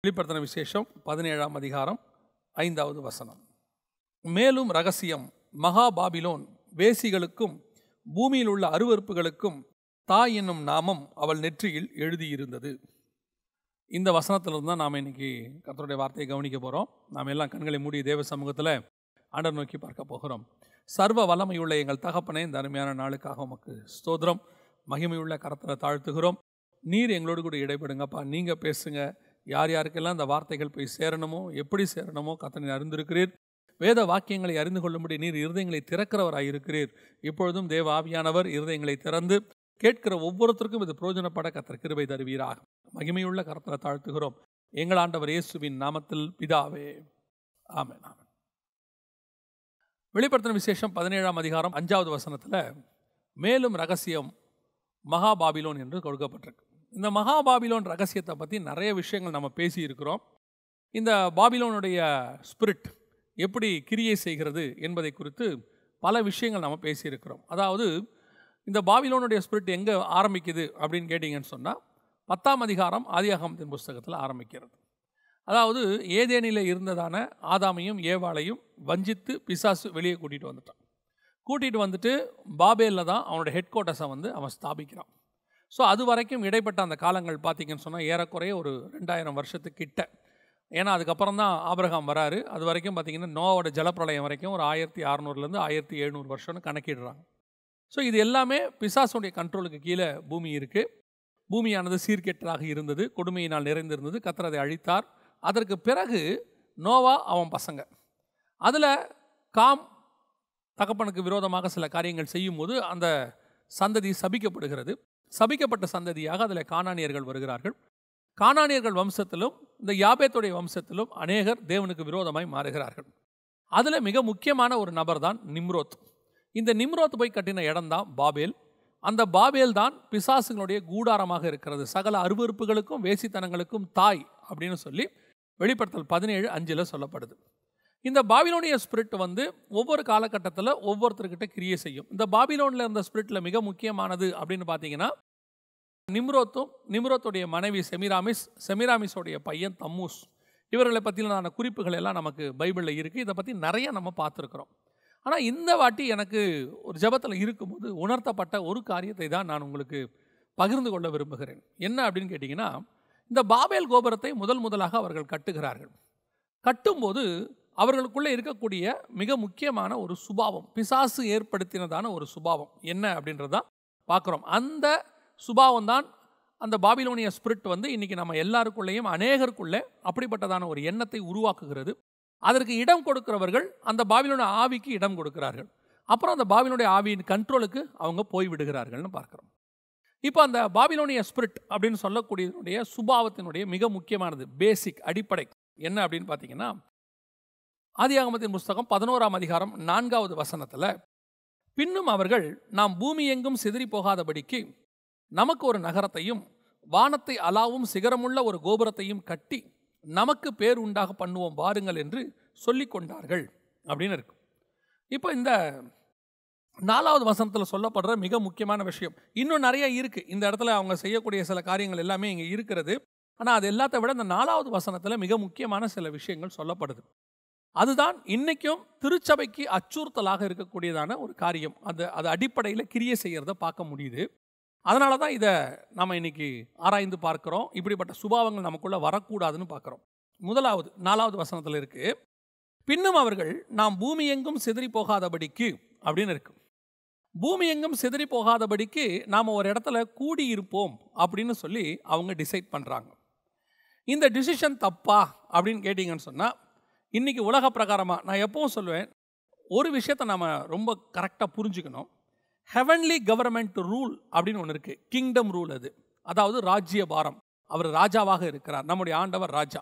வெளிப்படுத்தின விசேஷம் 17ஆம் அதிகாரம் 5வது வசனம். மேலும் ரகசியம், மகா பாபிலோன் வேசிகளுக்கும் பூமியில் உள்ள அருவருப்புகளுக்கும் தாய் என்னும் நாமம் அவள் நெற்றியில் எழுதியிருந்தது. இந்த வசனத்திலிருந்து தான் நாம் இன்னைக்கு கர்த்தருடைய வார்த்தையை கவனிக்க போகிறோம். நாம் எல்லாம் கண்களை மூடி தேவ சமூகத்தில் ஆண்டவர் நோக்கி பார்க்க போகிறோம். சர்வ வல்லமையுள்ள எங்கள் தகப்பனே, இந்த அருமையான நாளுக்காக உமக்கு ஸ்தோத்திரம். மகிமையுள்ள கரத்தில் தாழ்த்துகிறோம். நீர் எங்களோடு கூட இடைப்படுங்கப்பா. நீங்கள் பேசுங்க. யார் யாருக்கெல்லாம் இந்த வார்த்தைகள் போய் சேரணுமோ, எப்படி சேரணுமோ கர்த்தர் அறிந்திருக்கிறீர். வேத வாக்கியங்களை அறிந்து கொள்ளும்படி நீர் இருதயங்களை திறக்கிறவராக இருக்கிறீர். இப்பொழுதும் தேவ ஆவியானவர் இருதயங்களை திறந்து கேட்கிற ஒவ்வொருத்தருக்கும் இது பிரயோஜனப்பட கர்த்தர் கிருபை தருவீராக. மகிமையுள்ள கரத்தில் தாழ்த்துகிறோம் எங்கள் ஆண்டவர் இயேசுவின் நாமத்தில் பிதாவே, ஆமென். ஆமென். வெளிப்படுத்தின விசேஷம் 17ஆம் அதிகாரம் 5வது வசனத்தில் மேலும் ரகசியம் மகா பாபிலோன் என்று கொடுக்கப்பட்டிருக்கு. இந்த மகா பாபிலோன் ரகசியத்தை பற்றி நிறைய விஷயங்கள் நம்ம பேசியிருக்கிறோம். இந்த பாபிலோனுடைய ஸ்பிரிட் எப்படி கிரியை செய்கிறது என்பதை குறித்து பல விஷயங்கள் நம்ம பேசியிருக்கிறோம். அதாவது இந்த பாபிலோனுடைய ஸ்பிரிட் எங்கே ஆரம்பிக்குது அப்படின்னு கேட்டிங்கன்னு சொன்னால் 10ஆம் அதிகாரம் ஆதியாகமத்தின் புஸ்தகத்தில் ஆரம்பிக்கிறது. அதாவது ஏதேனில் இருந்ததான ஆதாமையும் ஏவாளையும் வஞ்சித்து பிசாசு வெளியே கூட்டிகிட்டு வந்துட்டு பாபேலில் தான் அவனோட ஹெட் குவார்ட்டர்ஸை அவன் ஸ்தாபிக்கிறான். ஸோ அது வரைக்கும் இடைப்பட்ட அந்த காலங்கள் பார்த்திங்கன்னு சொன்னால் ஏறக்குறைய ஒரு 2000 வருஷத்துக்கிட்ட. ஏன்னா அதுக்கப்புறம் தான் ஆபிரகாம் வராரு. அது வரைக்கும் பார்த்திங்கன்னா நோவோட ஜலப்பிரளயம் வரைக்கும் ஒரு 1600 1700 வருஷம்னு கணக்கிடுறாங்க. ஸோ இது எல்லாமே பிசாசுடைய கண்ட்ரோலுக்கு கீழே பூமி இருக்குது. பூமியானது சீர்கெட்டதாக இருந்தது, கொடுமையினால் நிறைந்திருந்தது. கர்த்தர் அதை அழித்தார். அதற்கு பிறகு நோவா அவன் பசங்க, அதில் காம் தகப்பனுக்கு விரோதமாக சில காரியங்கள் செய்யும்போது அந்த சந்ததி சபிக்கப்படுகிறது. சபிக்கப்பட்ட சந்ததியாக அதில் கானானியர்கள் வருகிறார்கள். கானானியர்கள் வம்சத்திலும் இந்த யாபேத்துடைய வம்சத்திலும் அநேகர் தேவனுக்கு விரோதமாய் மாறுகிறார்கள். அதில் மிக முக்கியமான ஒரு நபர் தான் நிம்ரோத். இந்த நிம்ரோத் போய் கட்டின இடம்தான் பாபேல். அந்த பாபேல் தான் பிசாசுகளுடைய கூடாரமாக இருக்கிறது. சகல அருவருப்புகளுக்கும் வேசித்தனங்களுக்கும் தாய் அப்படின்னு சொல்லி வெளிப்படுத்தல் 17:5 சொல்லப்படுது. இந்த பாபிலோனிய ஸ்பிரிட் ஒவ்வொரு காலகட்டத்தில் ஒவ்வொருத்தர்கிட்ட கிரியை செய்யும். இந்த பாபிலோனில் இருந்த ஸ்பிரிட்டில் மிக முக்கியமானது அப்படின்னு பார்த்தீங்கன்னா நிம்ரோத்துடைய மனைவி செமிராமிஸோடைய பையன் தம்மூஸ். இவர்களை பற்றின குறிப்புகள் எல்லாம் நமக்கு பைபிளில் இருக்குது. இதை பற்றி நிறைய நம்ம பார்த்துருக்குறோம். ஆனால் இந்த வாட்டி எனக்கு ஒரு ஜெபத்தில் இருக்கும்போது உணர்த்தப்பட்ட ஒரு காரியத்தை தான் நான் உங்களுக்கு பகிர்ந்து கொள்ள விரும்புகிறேன். என்ன அப்படின்னு கேட்டிங்கன்னா, இந்த பாபேல் கோபுரத்தை முதலாக அவர்கள் கட்டுகிறார்கள். கட்டும்போது அவர்களுக்குள்ளே இருக்கக்கூடிய மிக முக்கியமான ஒரு சுபாவம், பிசாசு ஏற்படுத்தினதான ஒரு சுபாவம் என்ன அப்படின்றதான் பார்க்குறோம். அந்த சுபாவம் தான் அந்த பாபிலோனிய ஸ்பிரிட் இன்றைக்கி நம்ம எல்லாருக்குள்ளேயும் அநேகருக்குள்ளே அப்படிப்பட்டதான ஒரு எண்ணத்தை உருவாக்குகிறது. அதற்கு இடம் கொடுக்கிறவர்கள் அந்த பாபிலோனிய ஆவிக்கு இடம் கொடுக்கிறார்கள். அப்புறம் அந்த பாபிலோனிய ஆவியின் கண்ட்ரோலுக்கு அவங்க போய்விடுகிறார்கள்னு பார்க்குறோம். இப்போ அந்த பாபிலோனிய ஸ்பிரிட் அப்படின்னு சொல்லக்கூடியதனுடைய சுபாவத்தினுடைய மிக முக்கியமானது பேசிக் அடிப்படை என்ன அப்படின்னு பார்த்தீங்கன்னா, ஆதியாகமத்தின் புஸ்தகம் 11ஆம் அதிகாரம் 4வது வசனத்தில், பின்னும் அவர்கள் நாம் பூமி எங்கும் சிதறி போகாதபடிக்கு நமக்கு ஒரு நகரத்தையும் வானத்தை அலாவும் சிகரமுள்ள ஒரு கோபுரத்தையும் கட்டி நமக்கு பேர் உண்டாக பண்ணுவோம் வாருங்கள் என்று சொல்லி கொண்டார்கள் அப்படின்னு இருக்கு. இப்போ இந்த 4வது வசனத்தில் சொல்லப்படுற மிக முக்கியமான விஷயம் இன்னும் நிறைய இருக்குது. இந்த இடத்துல அவங்க செய்யக்கூடிய சில காரியங்கள் எல்லாமே இங்கே இருக்கிறது. ஆனால் அது எல்லாத்தை விட இந்த 4வது வசனத்தில் மிக முக்கியமான சில விஷயங்கள் சொல்லப்படுது. அதுதான் இன்றைக்கும் திருச்சபைக்கு அச்சுறுத்தலாக இருக்கக்கூடியதான ஒரு காரியம். அது அடிப்படையில் கிரியை செய்கிறத பார்க்க முடியுது. அதனால தான் இதை நம்ம இன்னைக்கு ஆராய்ந்து பார்க்குறோம். இப்படிப்பட்ட சுபாவங்கள் நமக்குள்ளே வரக்கூடாதுன்னு பார்க்குறோம். முதலாவது 4வது வசனத்தில் இருக்குது, பின்னும் அவர்கள் நாம் பூமி எங்கும் சிதறி போகாதபடிக்கு அப்படின்னு இருக்கு. பூமி எங்கும் சிதறி போகாதபடிக்கு நாம் ஒரு இடத்துல கூடியிருப்போம் அப்படின்னு சொல்லி அவங்க டிசைட் பண்ணுறாங்க. இந்த டிசிஷன் தப்பா அப்படின்னு கேட்டிங்கன்னு சொன்னால், இன்றைக்கி உலக பிரகாரமாக நான் எப்பவும் சொல்லுவேன், ஒரு விஷயத்தை நாம் ரொம்ப கரெக்டாக புரிஞ்சுக்கணும். ஹெவன்லி கவர்மெண்ட் ரூல் அப்படின்னு ஒன்று இருக்குது, கிங்டம் ரூல். அதாவது ராஜ்ய பாரம். அவர் ராஜாவாக இருக்கிறார், நம்முடைய ஆண்டவர் ராஜா.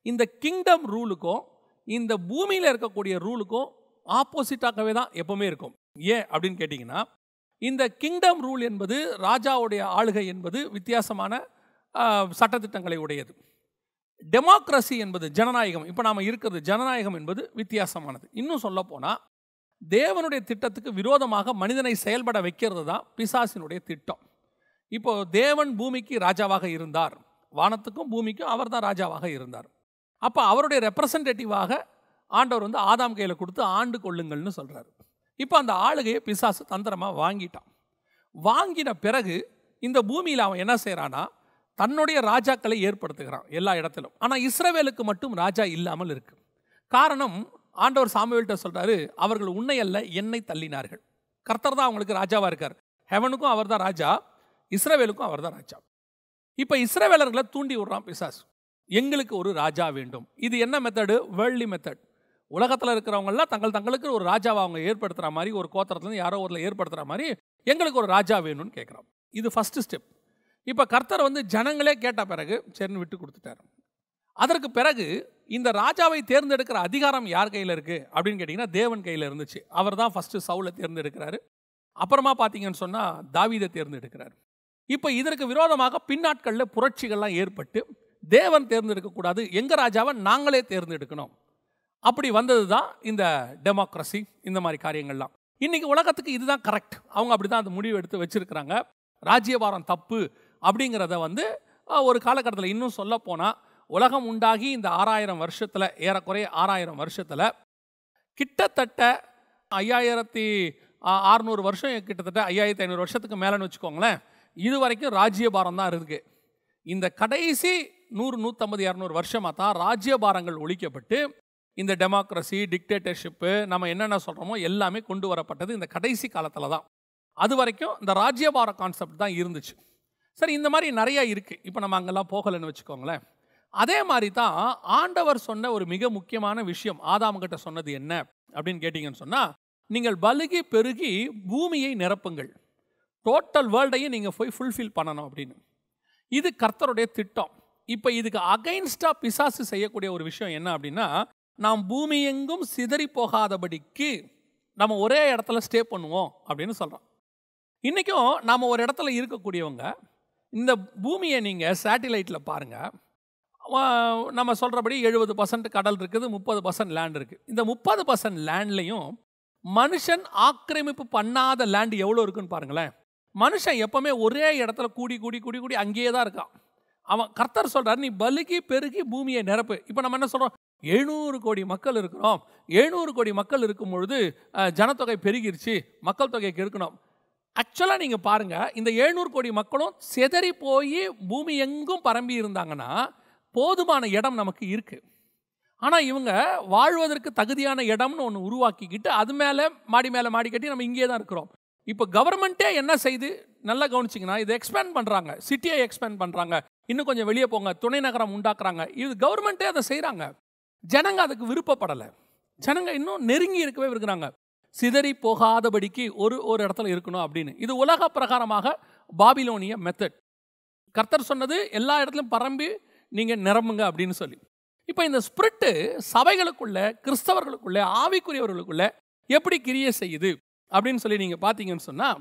இந்த கிங்டம் ரூலுக்கும் இந்த பூமியில் இருக்கக்கூடிய ரூலுக்கும் ஆப்போசிட்டாகவே தான் எப்பவுமே இருக்கும். ஏன் அப்படின்னு கேட்டிங்கன்னா, இந்த கிங்டம் ரூல் என்பது ராஜாவுடைய ஆளுகை என்பது வித்தியாசமான சட்டத்திட்டங்களை உடையது. டெமோக்ரஸி என்பது ஜனநாயகம், இப்போ நாம் இருக்கிறது ஜனநாயகம் என்பது வித்தியாசமானது. இன்னும் சொல்ல போனால் தேவனுடைய திட்டத்துக்கு விரோதமாக மனிதனை செயல்பட வைக்கிறது தான் பிசாசினுடைய திட்டம். இப்போ தேவன் பூமிக்கு ராஜாவாக இருந்தார், வானத்துக்கும் பூமிக்கும் அவர் தான் ராஜாவாக இருந்தார். அப்போ அவருடைய ரெப்ரசன்டேட்டிவாக ஆண்டவர் வந்து ஆதாம் கையில் கொடுத்து ஆண்டு கொள்ளுங்கள்னு சொல்கிறார். இப்போ அந்த ஆளுகையை பிசாசு தந்திரமாக வாங்கிட்டான். வாங்கின பிறகு இந்த பூமியில் அவன் என்ன செய்கிறான்னா தன்னுடைய ராஜாக்களை ஏற்படுத்துகிறான் எல்லா இடத்திலும். ஆனால் இஸ்ரவேலுக்கு மட்டும் ராஜா இல்லாமல் இருக்கு. காரணம், ஆண்டவர் சாமுவேல்கிட்ட சொல்கிறாரு, அவர்கள் உன்னை அல்ல என்னை தள்ளினார்கள். கர்த்தர் தான் அவங்களுக்கு ராஜாவாக இருக்கார். ஹெவனுக்கும் அவர் தான் ராஜா, இஸ்ரவேலுக்கும் அவர் தான் ராஜா. இப்போ இஸ்ரவேலர்களை தூண்டி விடுறான் பிசாசு, எங்களுக்கு ஒரு ராஜா வேண்டும். இது என்ன மெத்தடு? Worldly method. உலகத்தில் இருக்கிறவங்களாம் தங்களுக்கு ஒரு ராஜாவை அவங்க ஏற்படுத்துகிற மாதிரி, ஒரு கோத்திரத்துலேருந்து யாரோ ஒரு ஏற்படுத்துகிற மாதிரி எங்களுக்கு ஒரு ராஜா வேணும்னு கேட்குறோம். இது ஃபஸ்ட்டு ஸ்டெப். இப்போ கர்த்தர் வந்து ஜனங்களே கேட்ட பிறகு சரின்னு விட்டு கொடுத்துட்டார். அதற்கு பிறகு இந்த ராஜாவை தேர்ந்தெடுக்கிற அதிகாரம் யார் கையில் இருக்குது அப்படின்னு கேட்டிங்கன்னா தேவன் கையில் இருந்துச்சு. அவர் தான் ஃபஸ்ட்டு சவுலை தேர்ந்தெடுக்கிறாரு. அப்புறமா பார்த்தீங்கன்னு சொன்னால் தாவீதை தேர்ந்தெடுக்கிறார். இப்போ இதற்கு விரோதமாக பின்னாட்களில் புரட்சிகள்லாம் ஏற்பட்டு தேவன் தேர்ந்தெடுக்கக்கூடாது, எங்கள் ராஜாவை நாங்களே தேர்ந்தெடுக்கணும், அப்படி வந்தது தான் இந்த டெமோக்ரஸி, இந்த மாதிரி காரியங்கள்லாம். இன்றைக்கி உலகத்துக்கு இதுதான் கரெக்ட். அவங்க அப்படி தான் அந்த முடிவு எடுத்து வச்சுருக்கிறாங்க. ராஜ்யபாரம் தப்பு அப்படிங்கிறத வந்து ஒரு காலகட்டத்தில், இன்னும் சொல்லப்போனால் உலகம் உண்டாகி இந்த 6000 வருஷத்தில், ஏறக்குறைய 6000 வருஷத்தில் கிட்டத்தட்ட 5600 வருஷம், கிட்டத்தட்ட 5500 வருஷத்துக்கு மேலேன்னு வச்சுக்கோங்களேன், இது வரைக்கும் ராஜ்யபாரம் தான் இருக்குது. இந்த கடைசி 100, 150, 200 வருஷமாக தான் ராஜ்யபாரங்கள் ஒழிக்கப்பட்டு இந்த டெமோக்ரஸி, டிக்டேட்டர்ஷிப்பு, நம்ம என்னென்ன சொல்கிறோமோ எல்லாமே கொண்டு வரப்பட்டது இந்த கடைசி காலத்தில் தான். அது வரைக்கும் இந்த ராஜ்யபார கான்செப்ட் தான் இருந்துச்சு. சரி, இந்த மாதிரி நிறையா இருக்குது. இப்போ நம்ம அங்கெல்லாம் போகலைன்னு வச்சுக்கோங்களேன். அதே மாதிரி தான் ஆண்டவர் சொன்ன ஒரு மிக முக்கியமான விஷயம் ஆதாம்கிட்ட சொன்னது என்ன அப்படின்னு கேட்டிங்கன்னு சொன்னால், நீங்கள் பலுகி பெருகி பூமியை நிரப்புங்கள், டோட்டல் வேர்ல்டையும் நீங்கள் போய் ஃபுல்ஃபில் பண்ணணும் அப்படின்னு. இது கர்த்தருடைய திட்டம். இப்போ இதுக்கு அகைன்ஸ்டாக பிசாசு செய்யக்கூடிய ஒரு விஷயம் என்ன அப்படின்னா, நாம் பூமி எங்கும் சிதறி போகாதபடிக்கு நம்ம ஒரே இடத்துல ஸ்டே பண்ணுவோம் அப்படின்னு சொல்கிறோம். இன்றைக்கும் நாம் ஒரு இடத்துல இருக்கக்கூடியவங்க, இந்த பூமியை நீங்கள் சேட்டிலைட்டில் பாருங்கள், நம்ம சொல்கிறபடி 70% கடல் இருக்குது, 30% லேண்ட் இருக்குது. இந்த 30% லேண்ட்லேயும் மனுஷன் ஆக்கிரமிப்பு பண்ணாத லேண்ட் எவ்வளோ இருக்குன்னு பாருங்களேன். மனுஷன் எப்போவுமே ஒரே இடத்துல கூடி கூடி கூடி கூடி அங்கேயே தான் இருக்கான். அவன் கர்த்தர் சொல்கிறார், நீ பலுகி பெருகி பூமியை நிரப்பு. இப்போ நம்ம என்ன சொல்கிறோம், 700 கோடி மக்கள் இருக்கிறோம். 700 கோடி மக்கள் இருக்கும் பொழுது ஜனத்தொகை பெருகிருச்சு, மக்கள் தொகைக்கு இருக்கணும். ஆக்சுவலாக நீங்கள் பாருங்கள், இந்த 700 கோடி மக்களும் சிதறி போய் பூமி எங்கும் பரம்பி இருந்தாங்கன்னா போதுமான இடம் நமக்கு இருக்குது. ஆனால் இவங்க வாழ்வதற்கு தகுதியான இடம்னு ஒன்று உருவாக்கிக்கிட்டு அது மேலே மாடி கட்டி நம்ம இங்கே தான் இருக்கிறோம். இப்போ கவர்மெண்ட்டே என்ன செய்து நல்லா கவனிச்சிங்கன்னா, இதை எக்ஸ்பேண்ட் பண்ணுறாங்க, சிட்டியை எக்ஸ்பேண்ட் பண்ணுறாங்க, இன்னும் கொஞ்சம் வெளியே போங்க, துணை நகரம் உண்டாக்குறாங்க. இது கவர்மெண்ட்டே அதை செய்கிறாங்க. ஜனங்க அதுக்கு விருப்பப்படலை. ஜனங்க இன்னும் நெருங்கி இருக்கவே இருக்கிறாங்க, சிதறி போகாதபடிக்கு ஒரு இடத்துல இருக்கணும் அப்படின்னு. இது உலக பிரகாரமாக பாபிலோனிய மெத்தட். கர்த்தர் சொன்னது எல்லா இடத்துலையும் பரம்பி நீங்கள் நிரம்புங்க அப்படின்னு சொல்லி. இப்போ இந்த ஸ்பிரிட்டு சபைகளுக்குள்ள, கிறிஸ்தவர்களுக்குள்ள, ஆவிக்குரியவர்களுக்குள்ள எப்படி கிரியை செய்யுது அப்படின்னு சொல்லி நீங்கள் பார்த்தீங்கன்னு சொன்னால்,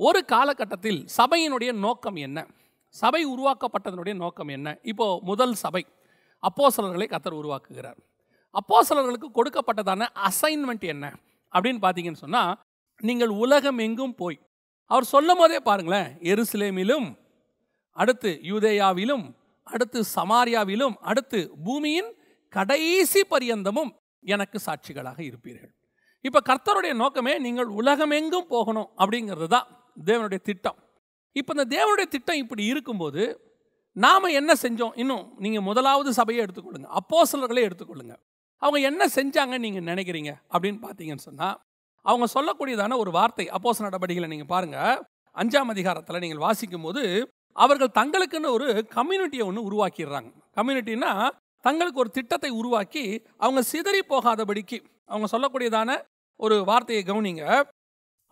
ஒரு காலகட்டத்தில் சபையினுடைய நோக்கம் என்ன, சபை உருவாக்கப்பட்டதனுடைய நோக்கம் என்ன? இப்போது முதல் சபை அப்போஸ்தலர்களை கர்த்தர் உருவாக்குகிறார். அப்போஸ்தலர்களுக்கு கொடுக்கப்பட்டதான அசைன்மெண்ட் என்ன அப்படின்னு பார்த்தீங்கன்னு சொன்னால், நீங்கள் உலகம் எங்கும் போய், அவர் சொல்லும் போதே பாருங்களேன், எருசலேமிலும், அடுத்து யூதேயாவிலும், அடுத்து சமாரியாவிலும், அடுத்து பூமியின் கடைசி பரியந்தமும் எனக்கு சாட்சிகளாக இருப்பீர்கள். இப்போ கர்த்தருடைய நோக்கமே நீங்கள் உலகமெங்கும் போகணும் அப்படிங்கிறது தான் தேவனுடைய திட்டம். இப்போ இந்த தேவனுடைய திட்டம் இப்படி இருக்கும்போது நாம் என்ன செஞ்சோம்? இன்னும் நீங்கள் முதலாவது சபையை எடுத்துக்கொள்ளுங்க, அப்போஸ்தலர்களே எடுத்துக்கொள்ளுங்க. அவங்க என்ன செஞ்சாங்கன்னு நீங்கள் நினைக்கிறீங்க அப்படின்னு பார்த்தீங்கன்னு சொன்னால், அவங்க சொல்லக்கூடியதான ஒரு வார்த்தை அப்போஸ்தலர் நடபடிகளை நீங்கள் பாருங்கள், 5ஆம் அதிகாரத்தில் நீங்கள் வாசிக்கும் போது, அவர்கள் தங்களுக்குன்னு ஒரு கம்யூனிட்டியை ஒன்று உருவாக்கிடுறாங்க. கம்யூனிட்டின்னா தங்களுக்கு ஒரு திட்டத்தை உருவாக்கி அவங்க சிதறி போகாதபடிக்கு அவங்க சொல்லக்கூடியதான ஒரு வார்த்தையை கவனிங்க.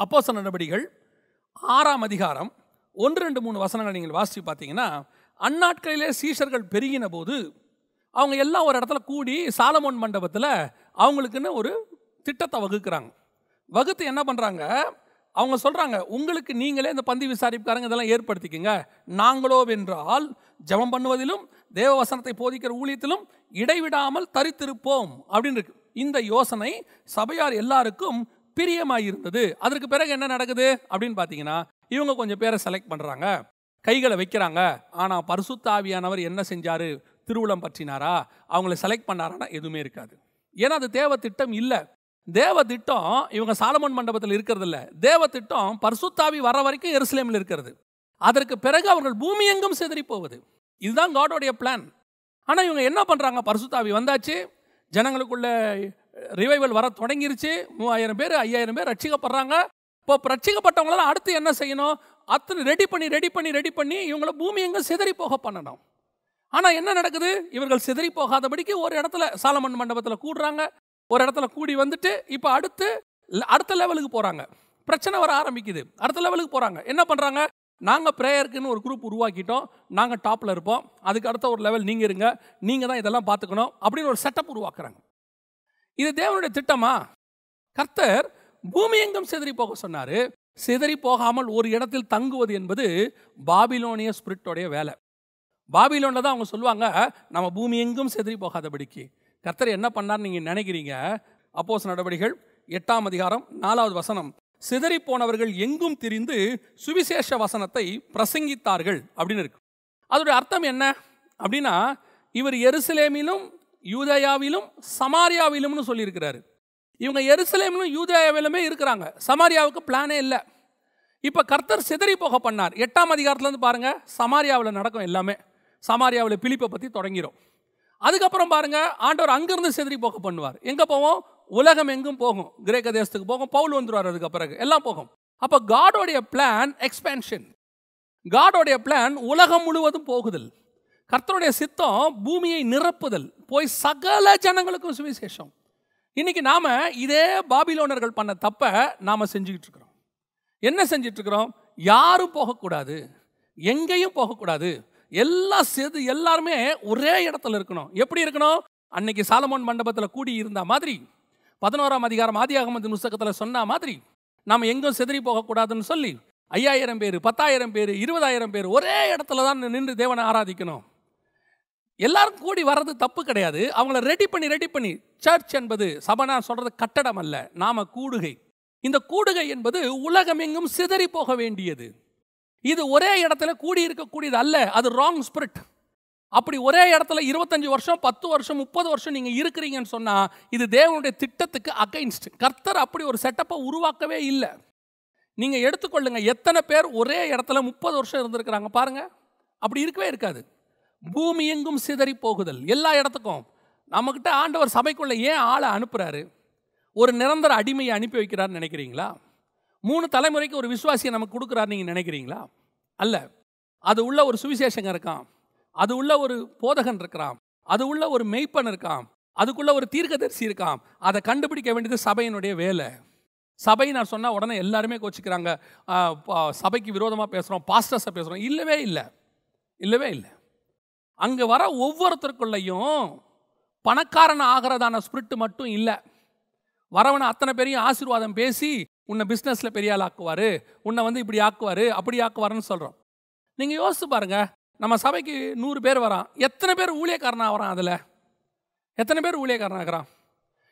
அப்போஸ்தலர் நடபடிகள் 6ஆம் அதிகாரம் 1, 2, 3 வசனங்கள் நீங்கள் வாசித்து பார்த்தீங்கன்னா, அந்நாட்களிலே சீஷர்கள் பெருகின போது அவங்க எல்லாம் ஒரு இடத்துல கூடி சாலமோன் மண்டபத்தில் அவங்களுக்குன்னு ஒரு திட்டத்தை வகுக்கிறாங்க. வகுத்து என்ன பண்ணுறாங்க, அவங்க சொல்கிறாங்க, உங்களுக்கு நீங்களே இந்த பந்தி விசாரிப்புக்காரங்க இதெல்லாம் ஏற்படுத்திக்கங்க, நாங்களோ வென்றால் ஜெபம் பண்ணுவதிலும் தேவ வசனத்தை போதிக்கிற ஊழியத்திலும் இடைவிடாமல் தரித்திருப்போம் அப்படின்னு இருக்கு. இந்த யோசனை சபையார் எல்லாருக்கும் பிரியமாக இருந்தது. அதற்கு பிறகு என்ன நடக்குது அப்படின்னு பார்த்தீங்கன்னா, இவங்க கொஞ்சம் பேரை செலக்ட் பண்ணுறாங்க, கைகளை வைக்கிறாங்க. ஆனால் பரிசுத்த ஆவியானவர் என்ன செஞ்சாரு? திருவுளம் பற்றினாரா? அவங்கள செலக்ட் பண்ணாரான்னா எதுவுமே இருக்காது. ஏன்னா அது தேவ திட்டம் இல்லை. தேவ திட்டம் இவங்க சாலமோன் மண்டபத்தில் இருக்கிறது இல்லை. தேவ திட்டம் பரிசுத்தாவி வர வரைக்கும் எருசலேமில் இருக்கிறது. அதற்கு பிறகு அவர்கள் பூமி எங்கும் சிதறி போவது. இதுதான் காடோடைய பிளான். ஆனால் இவங்க என்ன பண்ணுறாங்க? பரிசுத்தாவி வந்தாச்சு, ஜனங்களுக்குள்ள ரிவைவல் வர தொடங்கிருச்சு. 3000 பேர் 5000 பேர் ரட்சிக்கப்படுறாங்க. இப்போ ரட்சிக்கப்பட்டவங்களாம் அடுத்து என்ன செய்யணும்? அத்தனை ரெடி பண்ணி இவங்கள பூமி எங்கே சிதறி போக பண்ணணும். ஆனால் என்ன நடக்குது? இவர்கள் சிதறி போகாதபடிக்கு ஒரு இடத்துல சாலமோன் மண்டபத்தில் கூடுறாங்க. ஒரு இடத்துல கூடி வந்துட்டு இப்போ அடுத்த லெவலுக்கு போகிறாங்க. பிரச்சனை வர ஆரம்பிக்குது. அடுத்த லெவலுக்கு போகிறாங்க. என்ன பண்ணுறாங்க? நாங்கள் ப்ரேயருக்குன்னு ஒரு குரூப் உருவாக்கிட்டோம், நாங்கள் டாப்பில் இருப்போம், அதுக்கு அடுத்த ஒரு லெவல் நீங்கள் இருங்க, நீங்கள் தான் இதெல்லாம் பார்த்துக்கணும் அப்படின்னு ஒரு செட்டப் உருவாக்குறாங்க. இது தேவனுடைய திட்டமா? கர்த்தர் பூமி எங்கும் சிதறி போக சொன்னார். சிதறி போகாமல் ஒரு இடத்தில் தங்குவது என்பது பாபிலோனிய ஸ்பிரிட்டோடைய வேலை. பாபிலோனில் தான் அவங்க சொல்லுவாங்க, நம்ம பூமி எங்கும் சிதறி போகாதபடிக்கு. கர்த்தர் என்ன பண்ணார் நீங்கள் நினைக்கிறீங்க? அப்போஸ்தலர் நடவடிக்கைகள் 8ஆம் அதிகாரம் 4வது வசனம், சிதறி போனவர்கள் எங்கும் திரிந்து சுவிசேஷ வசனத்தை பிரசங்கித்தார்கள் அப்படின்னு இருக்கு. அதோடைய அர்த்தம் என்ன அப்படின்னா, இவர் எருசலேமிலும் யூதேயாவிலும் சமாரியாவிலும்னு சொல்லியிருக்கிறாரு. இவங்க எருசலேமிலும் யூதேயாவிலுமே இருக்கிறாங்க. சமாரியாவுக்கு பிளானே இல்லை. இப்போ கர்த்தர் சிதறி போக பண்ணார். 8ஆம் அதிகாரத்துலேருந்து பாருங்க, சமாரியாவில் நடக்கும் எல்லாமே. சமாரியாவில் பிலிப்பை பற்றி தொடங்கிடும். அதுக்கப்புறம் பாருங்க, ஆண்டவர் அங்கிருந்து சிதறி போக பண்ணுவார். எங்கே போவோம்? உலகம் எங்கும் போகும். கிரேக்க தேசத்துக்கு போகும், பவுல் வந்துருவார், அதுக்கு பிறகு எல்லாம் போகும். அப்போ காடோடைய பிளான் எக்ஸ்பேன்ஷன். காடோடைய பிளான் உலகம் முழுவதும் போகுதல். கர்த்தருடைய சித்தம் பூமியை நிரப்புதல், போய் சகல ஜனங்களுக்கும் சுவிசேஷம். இன்னைக்கு நாம இதே பாபிலோனர்கள் பண்ண தப்ப நாம செஞ்சுக்கிட்டு இருக்கிறோம். என்ன செஞ்சிட்டு இருக்கிறோம்? யாரும் போகக்கூடாது, எங்கேயும் போகக்கூடாது, எல்லாருமே ஒரே இடத்துல இருக்கணும். எப்படி இருக்கணும்? அன்னைக்கு சாலமோன் மண்டபத்தில் கூடி இருந்த மாதிரி, 11ஆம் அதிகாரம் ஆதியாகமத்தின் புத்தகத்தில் சொன்ன மாதிரி, நாம் எங்கும் சிதறி போகக்கூடாதுன்னு சொல்லி 5000 பேர் 10,000 பேர் 20,000 பேர் ஒரே இடத்துல தான் நின்று தேவனை ஆராதிக்கணும். எல்லாரும் கூடி வர்றது தப்பு கிடையாது. அவங்கள ரெடி பண்ணி சர்ச் என்பது சபனா சொல்றது கட்டடம் அல்ல, நாம கூடுகை. இந்த கூடுகை என்பது உலகம் எங்கும் சிதறி போக வேண்டியது. இது ஒரே இடத்துல கூடி இருக்கக்கூடியது அல்ல. அது ராங் ஸ்பிரிட். அப்படி ஒரே இடத்துல 25 வருஷம் 10 வருஷம் 30 வருஷம் நீங்க இருக்கிறீங்கன்னு சொன்னா இது தேவனுடைய திட்டத்துக்கு அகைன்ஸ்ட். கர்த்தர் அப்படி ஒரு செட்டப்பை உருவாக்கவே இல்லை. நீங்க எடுத்துக்கொள்ளுங்க, எத்தனை பேர் ஒரே இடத்துல 30 வருஷம் இருந்திருக்கிறாங்க பாருங்க. அப்படி இருக்கவே இருக்காது. பூமி எங்கும் சிதறி போகுதல் எல்லா இடத்துக்கும். நம்மகிட்ட ஆண்டவர் சபைக்குள்ள ஏன் ஆளை அனுப்புறாரு? ஒரு நிரந்தர அடிமையை அனுப்பி வைக்கிறாருன்னு நினைக்கிறீங்களா? 3 தலைமுறைக்கு ஒரு விசுவாசியை நமக்கு கொடுக்குறாரு நீங்க நினைக்கிறீங்களா? அல்ல. அது உள்ள ஒரு சுவிசேஷங்க இருக்கான், அது உள்ள ஒரு போதகன் இருக்கிறான், அது உள்ள ஒரு மெய்ப்பன் இருக்கான், அதுக்குள்ள ஒரு தீர்க்கதரிசி இருக்கான். அதை கண்டுபிடிக்க வேண்டியது சபையினுடைய வேலை. சபை நான் சொன்னால் உடனே எல்லாருமே கோச்சிக்கிறாங்க, சபைக்கு விரோதமாக பேசுகிறோம், பாஸ்டர்ஸை பேசுகிறோம். இல்லவே இல்லை. அங்கே வர ஒவ்வொருத்தருக்குள்ளையும் பணக்காரன் ஆகிறதான ஸ்பிரிட் மட்டும் இல்லை. வரவனை அத்தனை பேரையும் ஆசீர்வாதம் பேசி உன்னை பிஸ்னஸில் பெரிய ஆள் ஆக்குவார், உன்னை இப்படி ஆக்குவார் அப்படி ஆக்குவாருன்னு சொல்கிறோம். நீங்கள் யோசித்து பாருங்கள், நம்ம சபைக்கு 100 பேர் வரான், எத்தனை பேர் ஊழியக்காரனாக வரான்? அதில் எத்தனை பேர் ஊழியக்காரனாகிறான்?